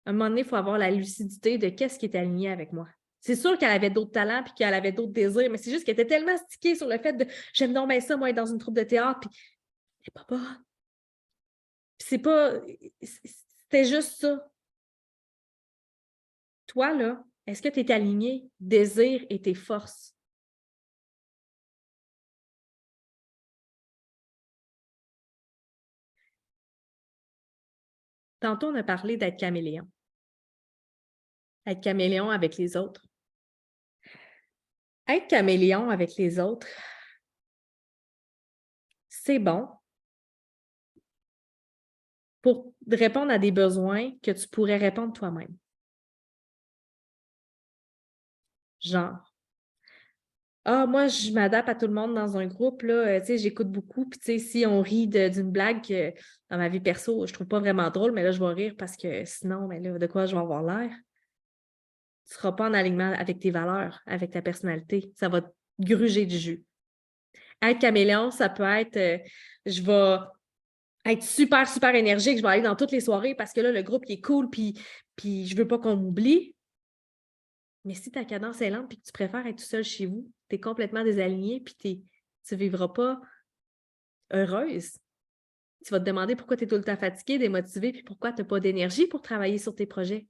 À un moment donné, il faut avoir la lucidité de qu'est-ce qui est aligné avec moi. C'est sûr qu'elle avait d'autres talents puis qu'elle avait d'autres désirs, mais c'est juste qu'elle était tellement stickée sur le fait de j'aime donc bien ça, moi, être dans une troupe de théâtre, puis c'est pas bonne. C'est pas. C'était juste ça. Toi, là, est-ce que tu es aligné, désir et tes forces? Tantôt, on a parlé d'être caméléon. Être caméléon avec les autres. Être caméléon avec les autres, c'est bon pour répondre à des besoins que tu pourrais répondre toi-même. Genre, ah, moi, je m'adapte à tout le monde dans un groupe, là, tu sais, j'écoute beaucoup, puis tu sais, si on rit d'une blague que dans ma vie perso, je trouve pas vraiment drôle, mais là, je vais rire parce que sinon, mais là, de quoi je vais avoir l'air? Tu seras pas en alignement avec tes valeurs, avec ta personnalité. Ça va te gruger du jus. Être caméléon, ça peut être, je vais être super, super énergique, je vais aller dans toutes les soirées parce que là, le groupe, il est cool, puis je veux pas qu'on m'oublie. Mais si ta cadence est lente et que tu préfères être tout seul chez vous, tu es complètement désaligné puis tu ne vivras pas heureuse. Tu vas te demander pourquoi tu es tout le temps fatigué, démotivé, puis pourquoi tu n'as pas d'énergie pour travailler sur tes projets.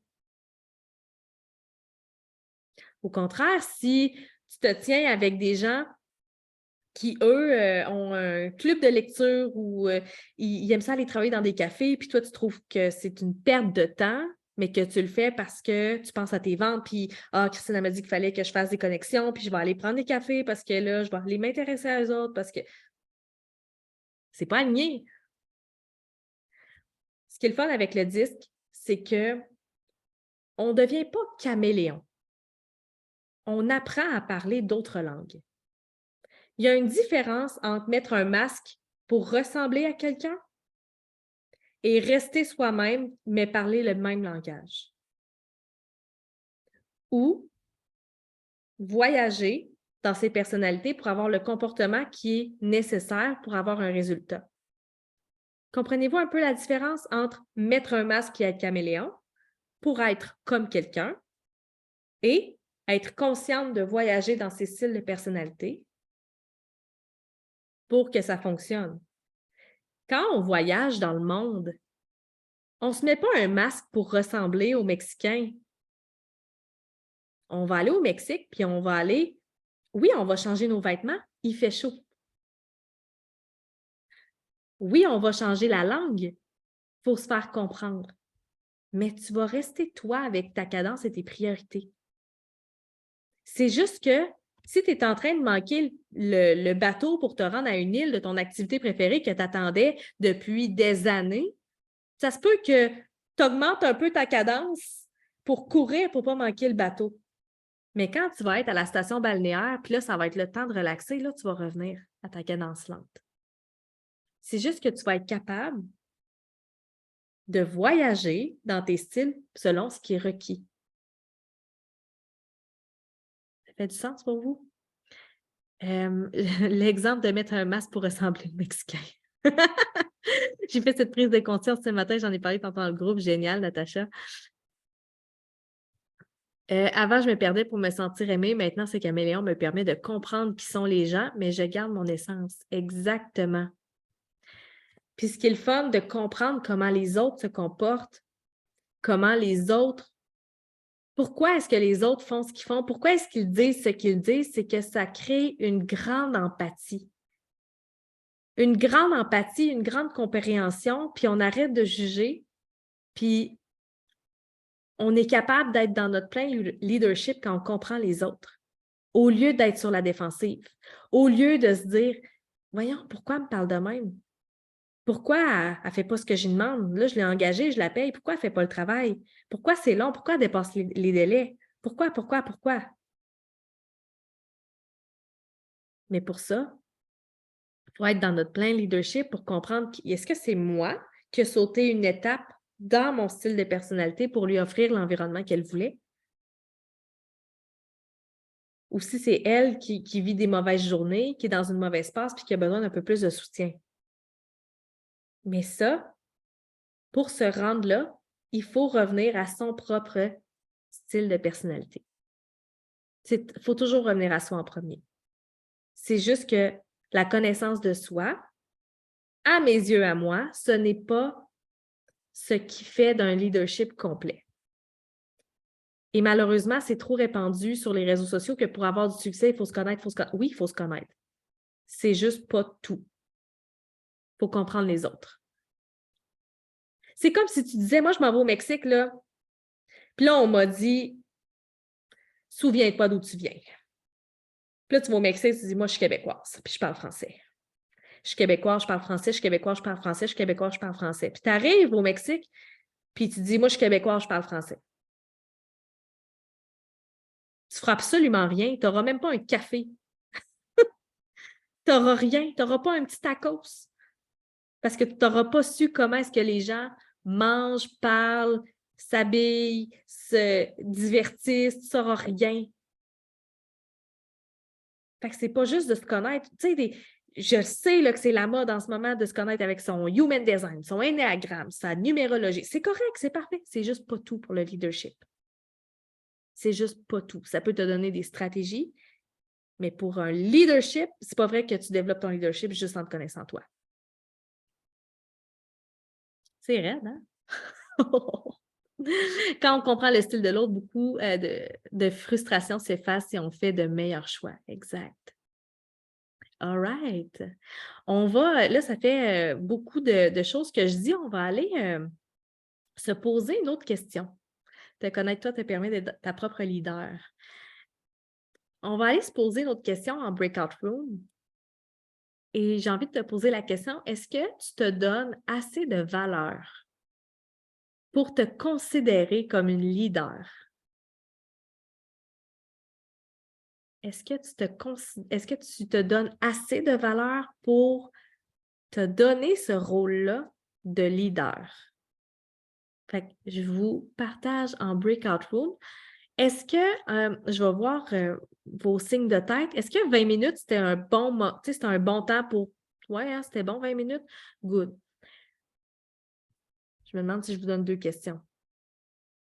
Au contraire, si tu te tiens avec des gens qui, eux, ont un club de lecture ou ils aiment ça aller travailler dans des cafés, puis toi, tu trouves que c'est une perte de temps, mais que tu le fais parce que tu penses à tes ventes, puis « Ah, Christine m'a dit qu'il fallait que je fasse des connexions, puis je vais aller prendre des cafés parce que là, je vais aller m'intéresser à eux autres parce que… » C'est pas aligné. Ce qui est le fun avec le disque, c'est que on ne devient pas caméléon. On apprend à parler d'autres langues. Il y a une différence entre mettre un masque pour ressembler à quelqu'un et rester soi-même, mais parler le même langage. Ou voyager dans ses personnalités pour avoir le comportement qui est nécessaire pour avoir un résultat. Comprenez-vous un peu la différence entre mettre un masque et être caméléon pour être comme quelqu'un et être consciente de voyager dans ses styles de personnalité pour que ça fonctionne? Quand on voyage dans le monde, on ne se met pas un masque pour ressembler aux Mexicains. On va aller au Mexique, puis on va aller… Oui, on va changer nos vêtements, il fait chaud. Oui, on va changer la langue, il faut se faire comprendre. Mais tu vas rester toi avec ta cadence et tes priorités. C'est juste que si tu es en train de manquer le bateau pour te rendre à une île de ton activité préférée que tu attendais depuis des années, ça se peut que tu augmentes un peu ta cadence pour courir pour ne pas manquer le bateau. Mais quand tu vas être à la station balnéaire, puis là, ça va être le temps de relaxer, là, tu vas revenir à ta cadence lente. C'est juste que tu vas être capable de voyager dans tes styles selon ce qui est requis. Ça fait du sens pour vous? L'exemple de mettre un masque pour ressembler au Mexicain. J'ai fait cette prise de conscience ce matin, j'en ai parlé tantôt dans le groupe. Génial, Natacha. Avant, je me perdais pour me sentir aimée. Maintenant, ce caméléon me permet de comprendre qui sont les gens, mais je garde mon essence. Exactement. Puis ce qui est le fun, de comprendre comment les autres se comportent, comment les autres… Pourquoi est-ce que les autres font ce qu'ils font? Pourquoi est-ce qu'ils disent ce qu'ils disent? C'est que ça crée une grande empathie. Une grande empathie, une grande compréhension, puis on arrête de juger, puis on est capable d'être dans notre plein leadership quand on comprend les autres, au lieu d'être sur la défensive, au lieu de se dire « Voyons, pourquoi elle me parle de même? Pourquoi elle ne fait pas ce que je lui demande? Là, je l'ai engagée, je la paye. Pourquoi elle ne fait pas le travail? Pourquoi c'est long? Pourquoi elle dépasse les délais? Pourquoi? » Mais pour ça, il faut être dans notre plein leadership pour comprendre est-ce que c'est moi qui ai sauté une étape dans mon style de personnalité pour lui offrir l'environnement qu'elle voulait? Ou si c'est elle qui vit des mauvaises journées, qui est dans une mauvaise passe puis qui a besoin d'un peu plus de soutien. Mais ça, pour se rendre là, il faut revenir à son propre style de personnalité. Il faut toujours revenir à soi en premier. C'est juste que la connaissance de soi, à mes yeux, à moi, ce n'est pas ce qui fait d'un leadership complet. Et malheureusement, c'est trop répandu sur les réseaux sociaux que pour avoir du succès, il faut se connaître, Oui, il faut se connaître. C'est juste pas tout. Il faut comprendre les autres. C'est comme si tu disais, moi, je m'en vais au Mexique, là. Puis là, on m'a dit, souviens-toi d'où tu viens. Puis là, tu vas au Mexique, tu dis, moi, je suis québécoise, puis je parle français. Je suis québécoise, je parle français, je suis québécoise, je parle français, je suis québécoise, je parle français. Puis tu arrives au Mexique, puis tu dis, moi, je suis québécoise, je parle français. Tu ne feras absolument rien. Tu n'auras même pas un café. Tu n'auras rien. Tu n'auras pas un petit tacos. Parce que tu n'auras pas su comment est-ce que les gens mangent, parlent, s'habillent, se divertissent. Tu ne sauras rien. Fait que c'est pas juste de se connaître. Tu sais, je sais là, que c'est la mode en ce moment de se connaître avec son human design, son ennéagramme, sa numérologie. C'est correct, c'est parfait. C'est juste pas tout pour le leadership. C'est juste pas tout. Ça peut te donner des stratégies, mais pour un leadership, c'est pas vrai que tu développes ton leadership juste en te connaissant toi. C'est raide, hein? Quand on comprend le style de l'autre, beaucoup de frustration s'efface si on fait de meilleurs choix. Exact. All right. On va, là, ça fait beaucoup de choses que je dis. On va aller se poser une autre question. Te connaître, toi, te permet d'être ta propre leader. On va aller se poser une autre question en breakout room. Et j'ai envie de te poser la question, est-ce que tu te donnes assez de valeur pour te considérer comme une leader? Est-ce que tu te donnes assez de valeur pour te donner ce rôle-là de leader? Fait que je vous partage en breakout room. Est-ce que, je vais voir vos signes de tête, est-ce que 20 minutes, c'était un bon temps pour... Ouais, hein, c'était bon 20 minutes? Good. Je me demande si je vous donne 2 questions.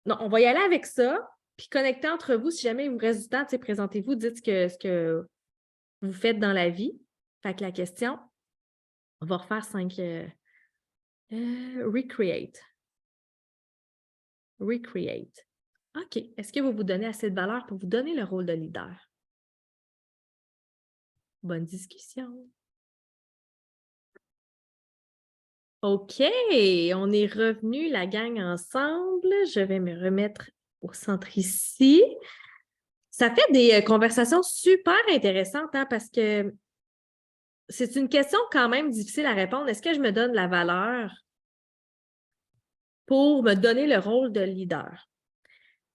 Non, on va y aller avec ça, puis connecter entre vous. Si jamais il vous reste du temps, présentez-vous, dites ce que vous faites dans la vie. Fait que la question, on va refaire 5... recreate. Recreate. OK. Est-ce que vous vous donnez assez de valeur pour vous donner le rôle de leader? Bonne discussion. OK, on est revenu la gang ensemble. Je vais me remettre au centre ici. Ça fait des conversations super intéressantes parce que c'est une question quand même difficile à répondre. Est-ce que je me donne la valeur pour me donner le rôle de leader?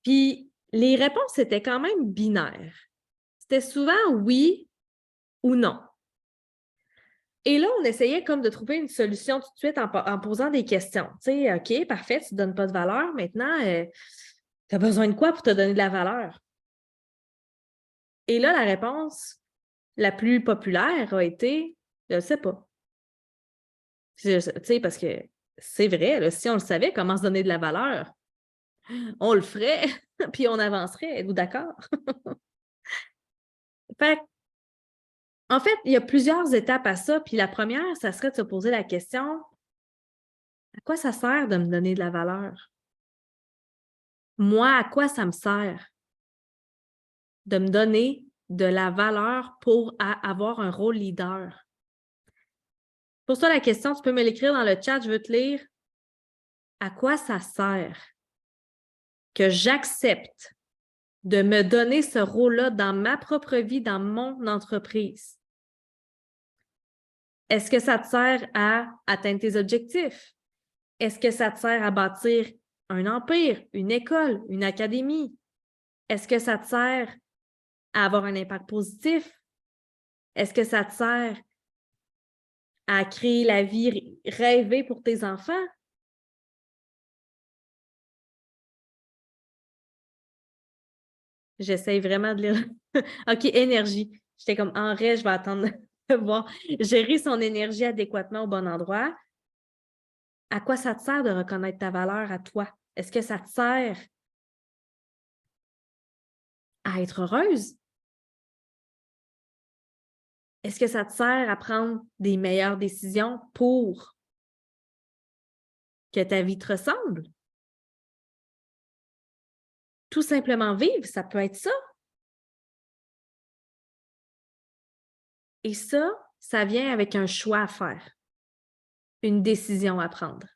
Puis les réponses étaient quand même binaires. C'était souvent oui ou non. Et là, on essayait comme de trouver une solution tout de suite en posant des questions. Tu sais, OK, parfait, tu ne donnes pas de valeur. Maintenant, tu as besoin de quoi pour te donner de la valeur? Et là, la réponse la plus populaire a été « je ne sais pas ». Tu sais, parce que c'est vrai, là, si on le savait, comment se donner de la valeur, on le ferait, puis on avancerait. Êtes-vous d'accord? Fait en fait, il y a plusieurs étapes à ça. Puis la première, ça serait de se poser la question, à quoi ça sert de me donner de la valeur? Moi, à quoi ça me sert de me donner de la valeur pour avoir un rôle leader? Pour ça, la question, tu peux me l'écrire dans le chat, je veux te lire. À quoi ça sert que j'accepte de me donner ce rôle-là dans ma propre vie, dans mon entreprise? Est-ce que ça te sert à atteindre tes objectifs? Est-ce que ça te sert à bâtir un empire, une école, une académie? Est-ce que ça te sert à avoir un impact positif? Est-ce que ça te sert à créer la vie rêvée pour tes enfants? J'essaie vraiment de lire. OK, énergie. J'étais comme en rêve, je vais attendre de voir. Gérer son énergie adéquatement au bon endroit. À quoi ça te sert de reconnaître ta valeur à toi? Est-ce que ça te sert à être heureuse? Est-ce que ça te sert à prendre des meilleures décisions pour que ta vie te ressemble? Tout simplement vivre, ça peut être ça. Et ça vient avec un choix à faire, une décision à prendre.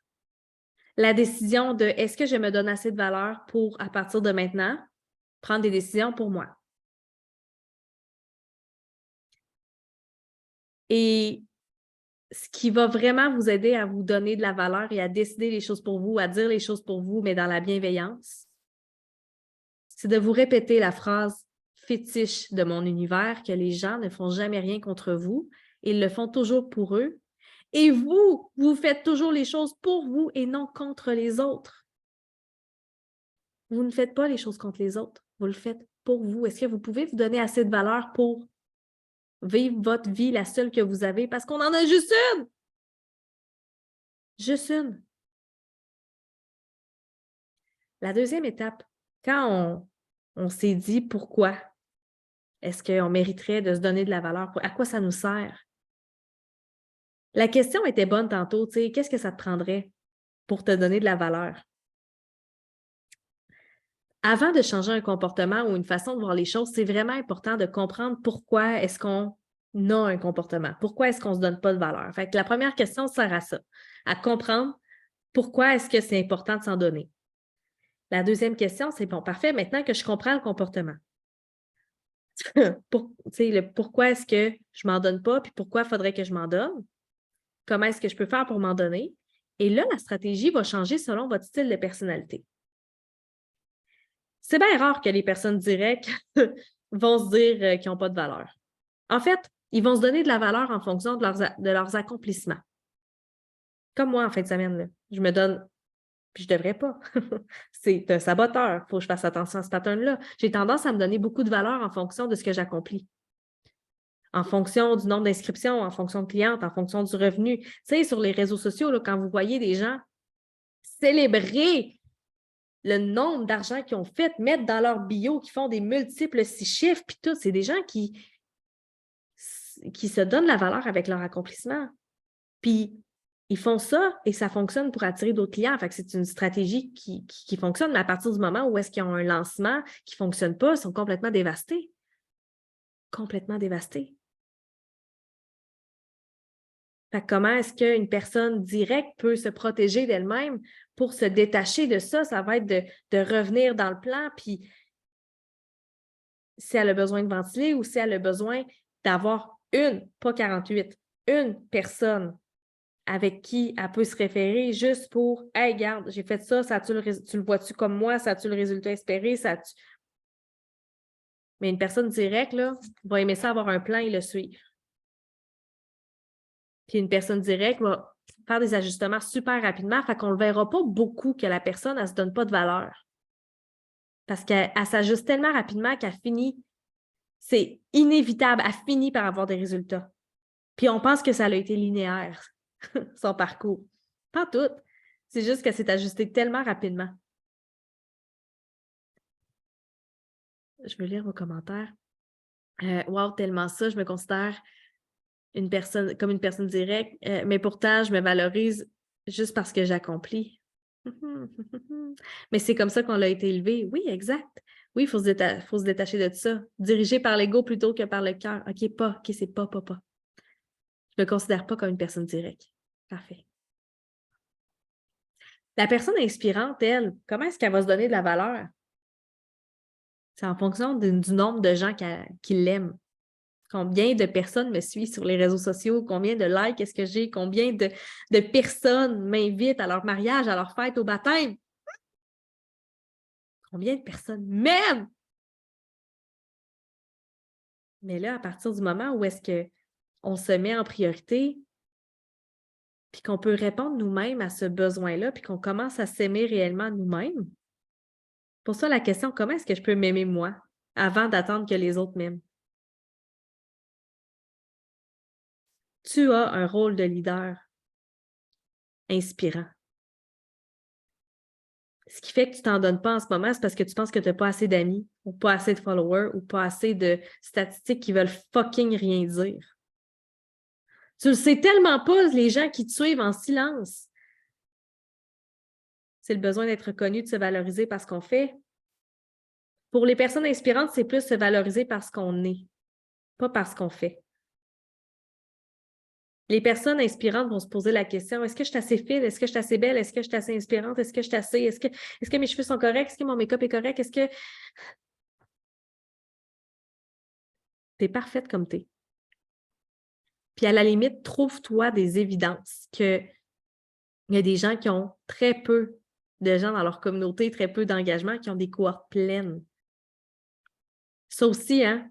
La décision de est-ce que je me donne assez de valeur pour, à partir de maintenant, prendre des décisions pour moi. Et ce qui va vraiment vous aider à vous donner de la valeur et à décider les choses pour vous, à dire les choses pour vous, mais dans la bienveillance, c'est de vous répéter la phrase fétiche de mon univers que les gens ne font jamais rien contre vous, ils le font toujours pour eux. Et vous, vous faites toujours les choses pour vous et non contre les autres. Vous ne faites pas les choses contre les autres, vous le faites pour vous. Est-ce que vous pouvez vous donner assez de valeur pour vivre votre vie, la seule que vous avez, parce qu'on en a juste une? Juste une. La deuxième étape, quand on s'est dit pourquoi est-ce qu'on mériterait de se donner de la valeur, à quoi ça nous sert? La question était bonne tantôt, tu sais, qu'est-ce que ça te prendrait pour te donner de la valeur? Avant de changer un comportement ou une façon de voir les choses, c'est vraiment important de comprendre pourquoi est-ce qu'on a un comportement, pourquoi est-ce qu'on ne se donne pas de valeur. Fait que la première question sert à ça, à comprendre pourquoi est-ce que c'est important de s'en donner. La deuxième question, c'est bon, parfait, maintenant que je comprends le comportement. Pourquoi est-ce que je ne m'en donne pas, puis pourquoi il faudrait que je m'en donne? Comment est-ce que je peux faire pour m'en donner? Et là, la stratégie va changer selon votre style de personnalité. C'est bien rare que les personnes directes vont se dire qu'ils n'ont pas de valeur. En fait, ils vont se donner de la valeur en fonction de leurs accomplissements. Comme moi en fin de semaine, là. Je me donne, puis je ne devrais pas. C'est un saboteur. Il faut que je fasse attention à ce pattern-là. J'ai tendance à me donner beaucoup de valeur en fonction de ce que j'accomplis. En fonction du nombre d'inscriptions, en fonction de clientes, en fonction du revenu. Tu sais, sur les réseaux sociaux, là, quand vous voyez des gens célébrer le nombre d'argent qu'ils ont fait, mettre dans leur bio, qui font des multiples 6 chiffres, puis tout, c'est des gens qui se donnent la valeur avec leur accomplissement. Puis, ils font ça et ça fonctionne pour attirer d'autres clients. Fait que c'est une stratégie qui fonctionne, mais à partir du moment où est-ce qu'ils ont un lancement qui ne fonctionne pas, ils sont complètement dévastés. Complètement dévastés. Fait que comment est-ce qu'une personne directe peut se protéger d'elle-même pour se détacher de ça? Ça va être de revenir dans le plan, puis si elle a besoin de ventiler ou si elle a besoin d'avoir pas 48, une personne avec qui elle peut se référer juste pour « Hey, regarde, j'ai fait ça, tu le vois-tu comme moi? Ça a-tu le résultat espéré? Mais une personne directe, là, va aimer ça avoir un plan et le suivre. Puis une personne directe va faire des ajustements super rapidement, fait qu'on ne le verra pas beaucoup que la personne, elle ne se donne pas de valeur. Parce qu'elle s'ajuste tellement rapidement qu'elle finit, c'est inévitable, elle finit par avoir des résultats. Puis on pense que ça a été linéaire, son parcours. Pas tout. C'est juste qu'elle s'est ajustée tellement rapidement. Je veux lire vos commentaires. Wow, tellement ça, je me considère comme une personne directe, mais pourtant, je me valorise juste parce que j'accomplis. Mais c'est comme ça qu'on l'a été élevé. Oui, exact. Oui, il faut se détacher de ça. Dirigé par l'ego plutôt que par le cœur. OK, c'est pas. Je ne me considère pas comme une personne directe. Parfait. La personne inspirante, elle, comment est-ce qu'elle va se donner de la valeur? C'est en fonction du nombre de gens qui l'aiment. Combien de personnes me suivent sur les réseaux sociaux? Combien de likes est-ce que j'ai? Combien de personnes m'invitent à leur mariage, à leur fête, au baptême? Combien de personnes m'aiment? Mais là, à partir du moment où est-ce qu'on se met en priorité, puis qu'on peut répondre nous-mêmes à ce besoin-là, puis qu'on commence à s'aimer réellement nous-mêmes, pour ça, la question, comment est-ce que je peux m'aimer moi avant d'attendre que les autres m'aiment? Tu as un rôle de leader inspirant. Ce qui fait que tu t'en donnes pas en ce moment, c'est parce que tu penses que tu n'as pas assez d'amis ou pas assez de followers ou pas assez de statistiques qui veulent fucking rien dire. Tu le sais tellement pas, les gens qui te suivent en silence. C'est le besoin d'être reconnu, de se valoriser par ce qu'on fait. Pour les personnes inspirantes, c'est plus se valoriser parce qu'on est, pas parce qu'on fait. Les personnes inspirantes vont se poser la question, est-ce que je suis assez fine? Est-ce que je suis assez belle? Est-ce que je suis assez inspirante? Est-ce que je suis assez... Est-ce que mes cheveux sont corrects? Est-ce que mon make-up est correct? Est-ce que... Tu es parfaite comme tu es. Puis à la limite, trouve-toi des évidences qu'il y a des gens qui ont très peu de gens dans leur communauté, très peu d'engagement, qui ont des cohortes pleines. Ça aussi, hein,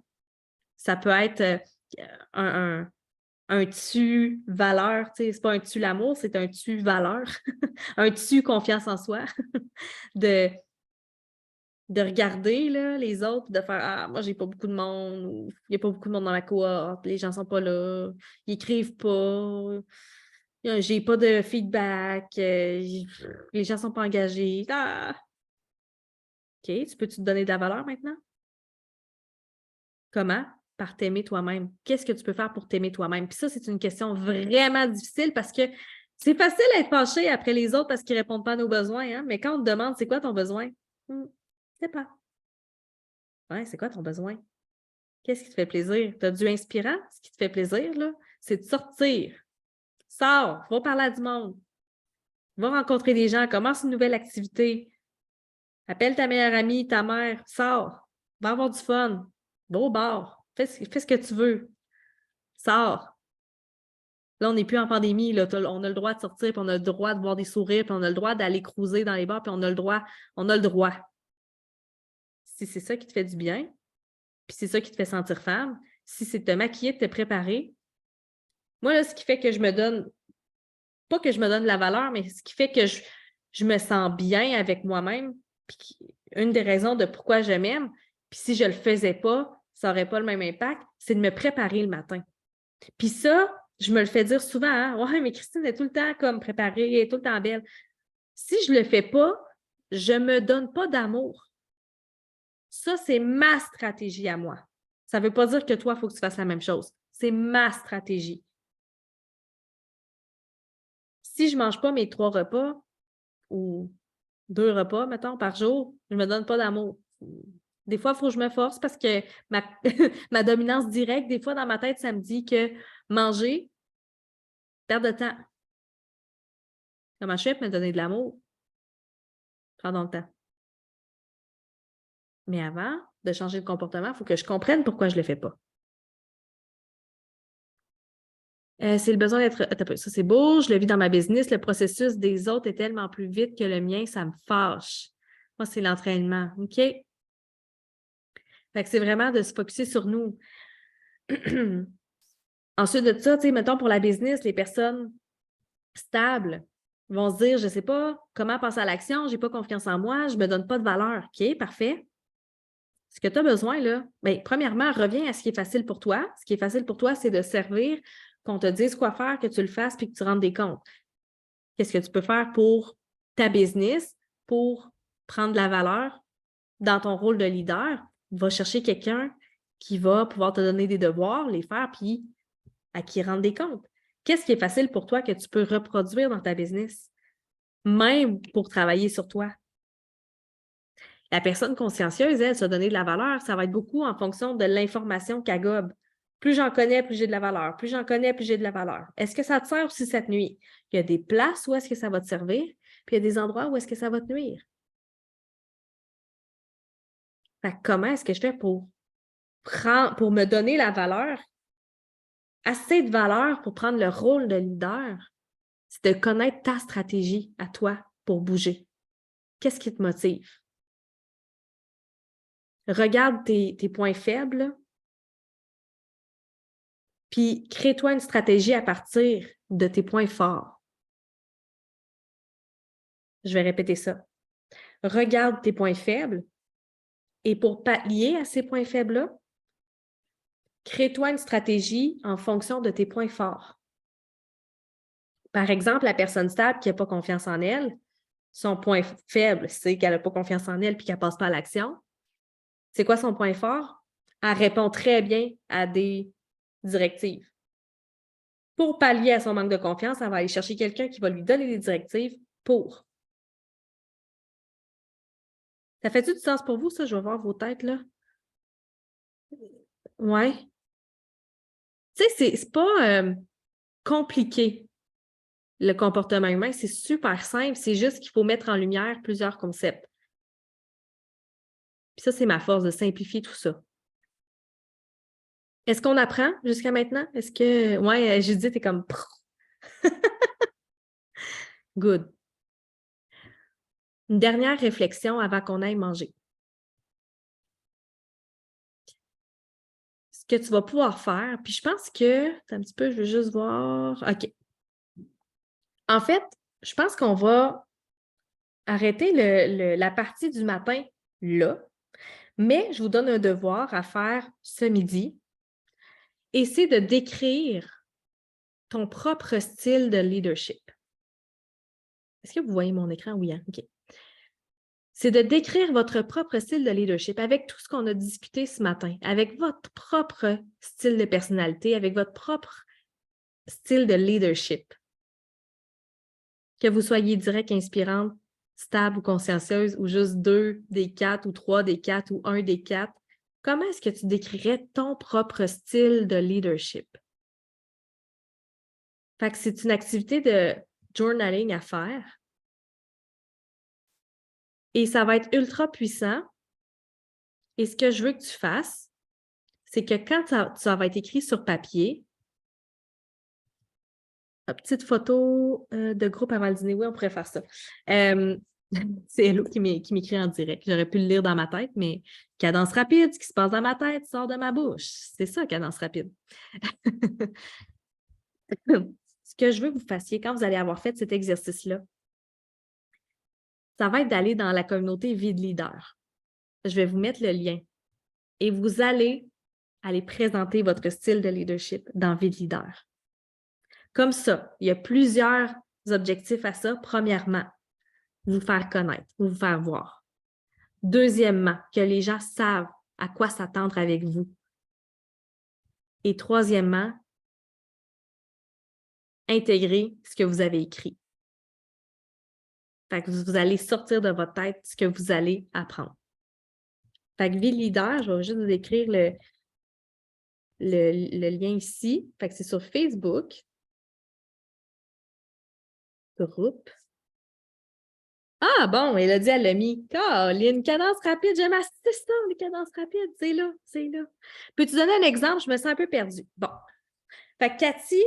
ça peut être un tu-valeur, tu sais, c'est pas un tu-l'amour, c'est un tu-valeur, un tu-confiance en soi, de regarder là, les autres, de faire « Ah, moi, j'ai pas beaucoup de monde » ou « Il n'y a pas beaucoup de monde dans la cohorte, les gens sont pas là, ils écrivent pas, j'ai pas de feedback, les gens sont pas engagés. Ah! » OK, tu peux-tu te donner de la valeur maintenant? Comment? Par t'aimer toi-même. Qu'est-ce que tu peux faire pour t'aimer toi-même? Puis ça, c'est une question vraiment difficile parce que c'est facile d'être fâché après les autres parce qu'ils ne répondent pas à nos besoins, hein? Mais quand on te demande c'est quoi ton besoin? Je ne sais pas. Ouais, c'est quoi ton besoin? Qu'est-ce qui te fait plaisir? Tu as du inspirant? Ce qui te fait plaisir, là, c'est de sortir. Sors, va parler à du monde. Va rencontrer des gens, commence une nouvelle activité. Appelle ta meilleure amie, ta mère, sors. Va avoir du fun. Va au bar. Fais ce que tu veux. Sors. Là, on n'est plus en pandémie, là, on a le droit de sortir, puis on a le droit de voir des sourires, puis on a le droit d'aller cruiser dans les bars, puis on a le droit. Si c'est ça qui te fait du bien, puis c'est ça qui te fait sentir femme, si c'est de te maquiller, de te préparer, moi, là, ce qui fait que je me donne, pas que je me donne de la valeur, mais ce qui fait que je me sens bien avec moi-même, puis une des raisons de pourquoi je m'aime, puis si je le faisais pas, ça n'aurait pas le même impact, c'est de me préparer le matin. Puis ça, je me le fais dire souvent, hein? Ouais, mais Christine est tout le temps comme préparée, elle est tout le temps belle. Si je ne le fais pas, je ne me donne pas d'amour. Ça, c'est ma stratégie à moi. Ça ne veut pas dire que toi, il faut que tu fasses la même chose. C'est ma stratégie. Si je ne mange pas mes 3 repas ou 2 repas, mettons, par jour, je ne me donne pas d'amour. Des fois, il faut que je me force parce que ma dominance directe, des fois, dans ma tête, ça me dit que manger, perte de temps. Comment je fais pour me donner de l'amour? Prends le temps. Mais avant de changer de comportement, il faut que je comprenne pourquoi je ne le fais pas. C'est le besoin d'être. Ça, c'est beau, je le vis dans ma business. Le processus des autres est tellement plus vite que le mien, ça me fâche. Moi, c'est l'entraînement. OK? Fait que c'est vraiment de se focusser sur nous. Ensuite de ça, tu sais, mettons pour la business, les personnes stables vont se dire, je ne sais pas comment passer à l'action, je n'ai pas confiance en moi, je ne me donne pas de valeur. OK, parfait. Ce que tu as besoin, là, bien, premièrement, reviens à ce qui est facile pour toi. Ce qui est facile pour toi, c'est de servir, qu'on te dise quoi faire, que tu le fasses puis que tu rendes des comptes. Qu'est-ce que tu peux faire pour ta business, pour prendre de la valeur dans ton rôle de leader? Va chercher quelqu'un qui va pouvoir te donner des devoirs, les faire, puis à qui rendre des comptes. Qu'est-ce qui est facile pour toi que tu peux reproduire dans ta business, même pour travailler sur toi? La personne consciencieuse, elle, se donner de la valeur, ça va être beaucoup en fonction de l'information qu'elle gobe. Plus j'en connais, plus j'ai de la valeur. Plus j'en connais, plus j'ai de la valeur. Est-ce que ça te sert aussi cette nuit? Il y a des places où est-ce que ça va te servir, puis il y a des endroits où est-ce que ça va te nuire. Fait que comment est-ce que je fais pour me donner la valeur, assez de valeur pour prendre le rôle de leader? C'est de connaître ta stratégie à toi pour bouger. Qu'est-ce qui te motive? Regarde tes points faibles, puis crée-toi une stratégie à partir de tes points forts. Je vais répéter ça. Regarde tes points faibles et pour pallier à ces points faibles-là, crée-toi une stratégie en fonction de tes points forts. Par exemple, la personne stable qui n'a pas confiance en elle, son point faible, c'est qu'elle n'a pas confiance en elle puis qu'elle ne passe pas à l'action. C'est quoi son point fort? Elle répond très bien à des directives. Pour pallier à son manque de confiance, elle va aller chercher quelqu'un qui va lui donner des directives pour. Ça fait-tu du sens pour vous, ça? Je vais voir vos têtes, là. Ouais. Tu sais, c'est pas compliqué, le comportement humain. C'est super simple. C'est juste qu'il faut mettre en lumière plusieurs concepts. Puis ça, c'est ma force de simplifier tout ça. Est-ce qu'on apprend jusqu'à maintenant? Est-ce que... Ouais, Judith est comme... Good. Une dernière réflexion avant qu'on aille manger. Ce que tu vas pouvoir faire, puis je pense que... Attends un petit peu, je veux juste voir... OK. En fait, je pense qu'on va arrêter la partie du matin là, mais je vous donne un devoir à faire ce midi. Et c'est de décrire ton propre style de leadership. Est-ce que vous voyez mon écran? Oui, hein? OK. C'est de décrire votre propre style de leadership avec tout ce qu'on a discuté ce matin, avec votre propre style de personnalité, avec votre propre style de leadership. Que vous soyez direct, inspirante, stable ou consciencieuse, ou juste 2 des 4, ou 3 des 4, ou 1 des 4, comment est-ce que tu décrirais ton propre style de leadership? Fait que c'est une activité de journaling à faire. Et ça va être ultra puissant. Et ce que je veux que tu fasses, c'est que quand ça va être écrit sur papier, une petite photo de groupe avant le dîner, oui, on pourrait faire ça. C'est Hello qui m'écrit en direct. J'aurais pu le lire dans ma tête, mais cadence rapide, ce qui se passe dans ma tête sort de ma bouche. C'est ça, cadence rapide. Ce que je veux que vous fassiez quand vous allez avoir fait cet exercice-là, ça va être d'aller dans la communauté Vie de leader. Je vais vous mettre le lien. Et vous allez présenter votre style de leadership dans Vie de leader. Comme ça, il y a plusieurs objectifs à ça. Premièrement, vous faire connaître, vous faire voir. Deuxièmement, que les gens savent à quoi s'attendre avec vous. Et troisièmement, intégrer ce que vous avez écrit. Fait que vous allez sortir de votre tête ce que vous allez apprendre. Fait que Vie Leader, je vais juste vous écrire le lien ici. Fait que c'est sur Facebook. Groupe. Ah bon, elle a dit, elle l'a mis. Caroline, cadence rapide, j'aime assez ça, les cadences rapides. C'est là, c'est là. Peux-tu donner un exemple? Je me sens un peu perdue. Bon. Fait que Cathy,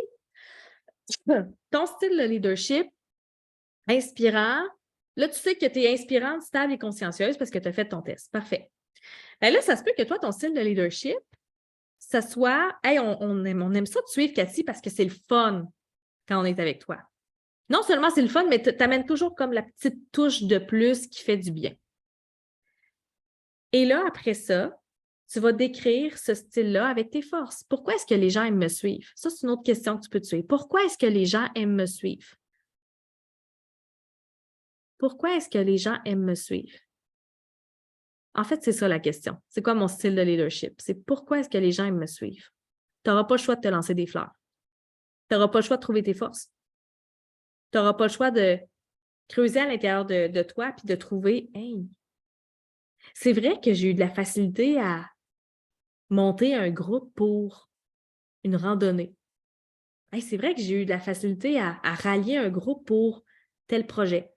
ton style de leadership, inspirant. Là, tu sais que tu es inspirante, stable et consciencieuse parce que tu as fait ton test. Parfait. Ben là, ça se peut que toi, ton style de leadership, ça soit, hey, on aime ça de suivre Cathy parce que c'est le fun quand on est avec toi. Non seulement c'est le fun, mais tu amènes toujours comme la petite touche de plus qui fait du bien. Et là, après ça, tu vas décrire ce style-là avec tes forces. Pourquoi est-ce que les gens aiment me suivre? Ça, c'est une autre question que tu peux te suivre. Pourquoi est-ce que les gens aiment me suivre? Pourquoi est-ce que les gens aiment me suivre? En fait, c'est ça la question. C'est quoi mon style de leadership? C'est pourquoi est-ce que les gens aiment me suivre? Tu n'auras pas le choix de te lancer des fleurs. Tu n'auras pas le choix de trouver tes forces. Tu n'auras pas le choix de creuser à l'intérieur de toi puis de trouver, hey, c'est vrai que j'ai eu de la facilité à monter un groupe pour une randonnée. Hey, c'est vrai que j'ai eu de la facilité à rallier un groupe pour tel projet.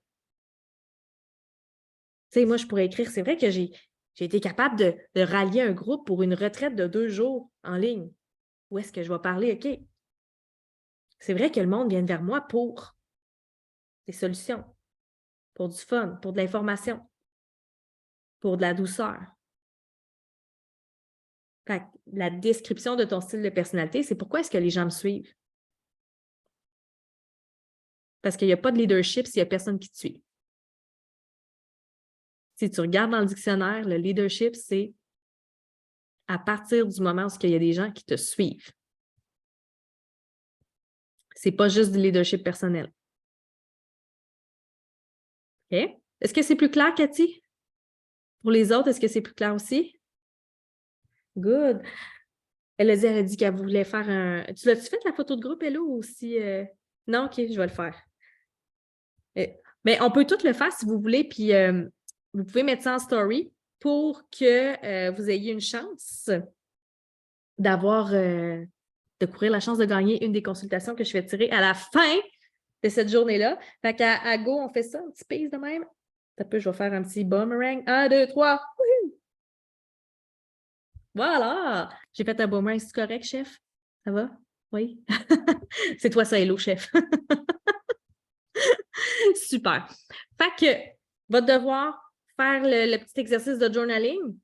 Tu sais, moi, je pourrais écrire, c'est vrai que j'ai été capable de rallier un groupe pour une retraite de 2 jours en ligne. Où est-ce que je vais parler? OK. C'est vrai que le monde vient vers moi pour des solutions, pour du fun, pour de l'information, pour de la douceur. Fait que la description de ton style de personnalité, c'est pourquoi est-ce que les gens me suivent? Parce qu'il n'y a pas de leadership s'il n'y a personne qui te suit. Si tu regardes dans le dictionnaire, le leadership, c'est à partir du moment où il y a des gens qui te suivent. C'est pas juste du leadership personnel. OK? Est-ce que c'est plus clair, Cathy? Pour les autres, est-ce que c'est plus clair aussi? Good. Elle a dit qu'elle voulait faire un... Tu l'as-tu fait la photo de groupe, Hello, ou aussi? Non, OK, je vais le faire. Mais on peut tout le faire si vous voulez, puis vous pouvez mettre ça en story pour que vous ayez une chance d'avoir, de courir la chance de gagner une des consultations que je vais tirer à la fin de cette journée-là. Fait qu'à go, on fait ça, un petit piece de même. Ça peut, je vais faire un petit boomerang. 1, 2, 3. Wouhou! Voilà! J'ai fait un boomerang. C'est correct, chef? Ça va? Oui? C'est toi ça, hello, chef. Super. Fait que votre devoir, faire le petit exercice de journaling,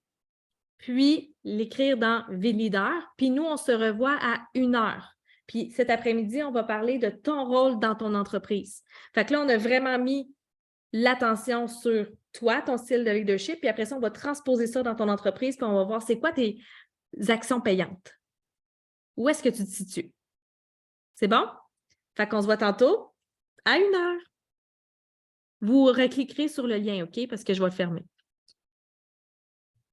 puis l'écrire dans Vie Leader. Puis nous, on se revoit à 1 heure. Puis cet après-midi, on va parler de ton rôle dans ton entreprise. Fait que là, on a vraiment mis l'attention sur toi, ton style de leadership, puis après ça, on va transposer ça dans ton entreprise, puis on va voir c'est quoi tes actions payantes. Où est-ce que tu te situes? C'est bon? Fait qu'on se voit tantôt à 1 heure. Vous recliquerez sur le lien, OK? Parce que je vais le fermer.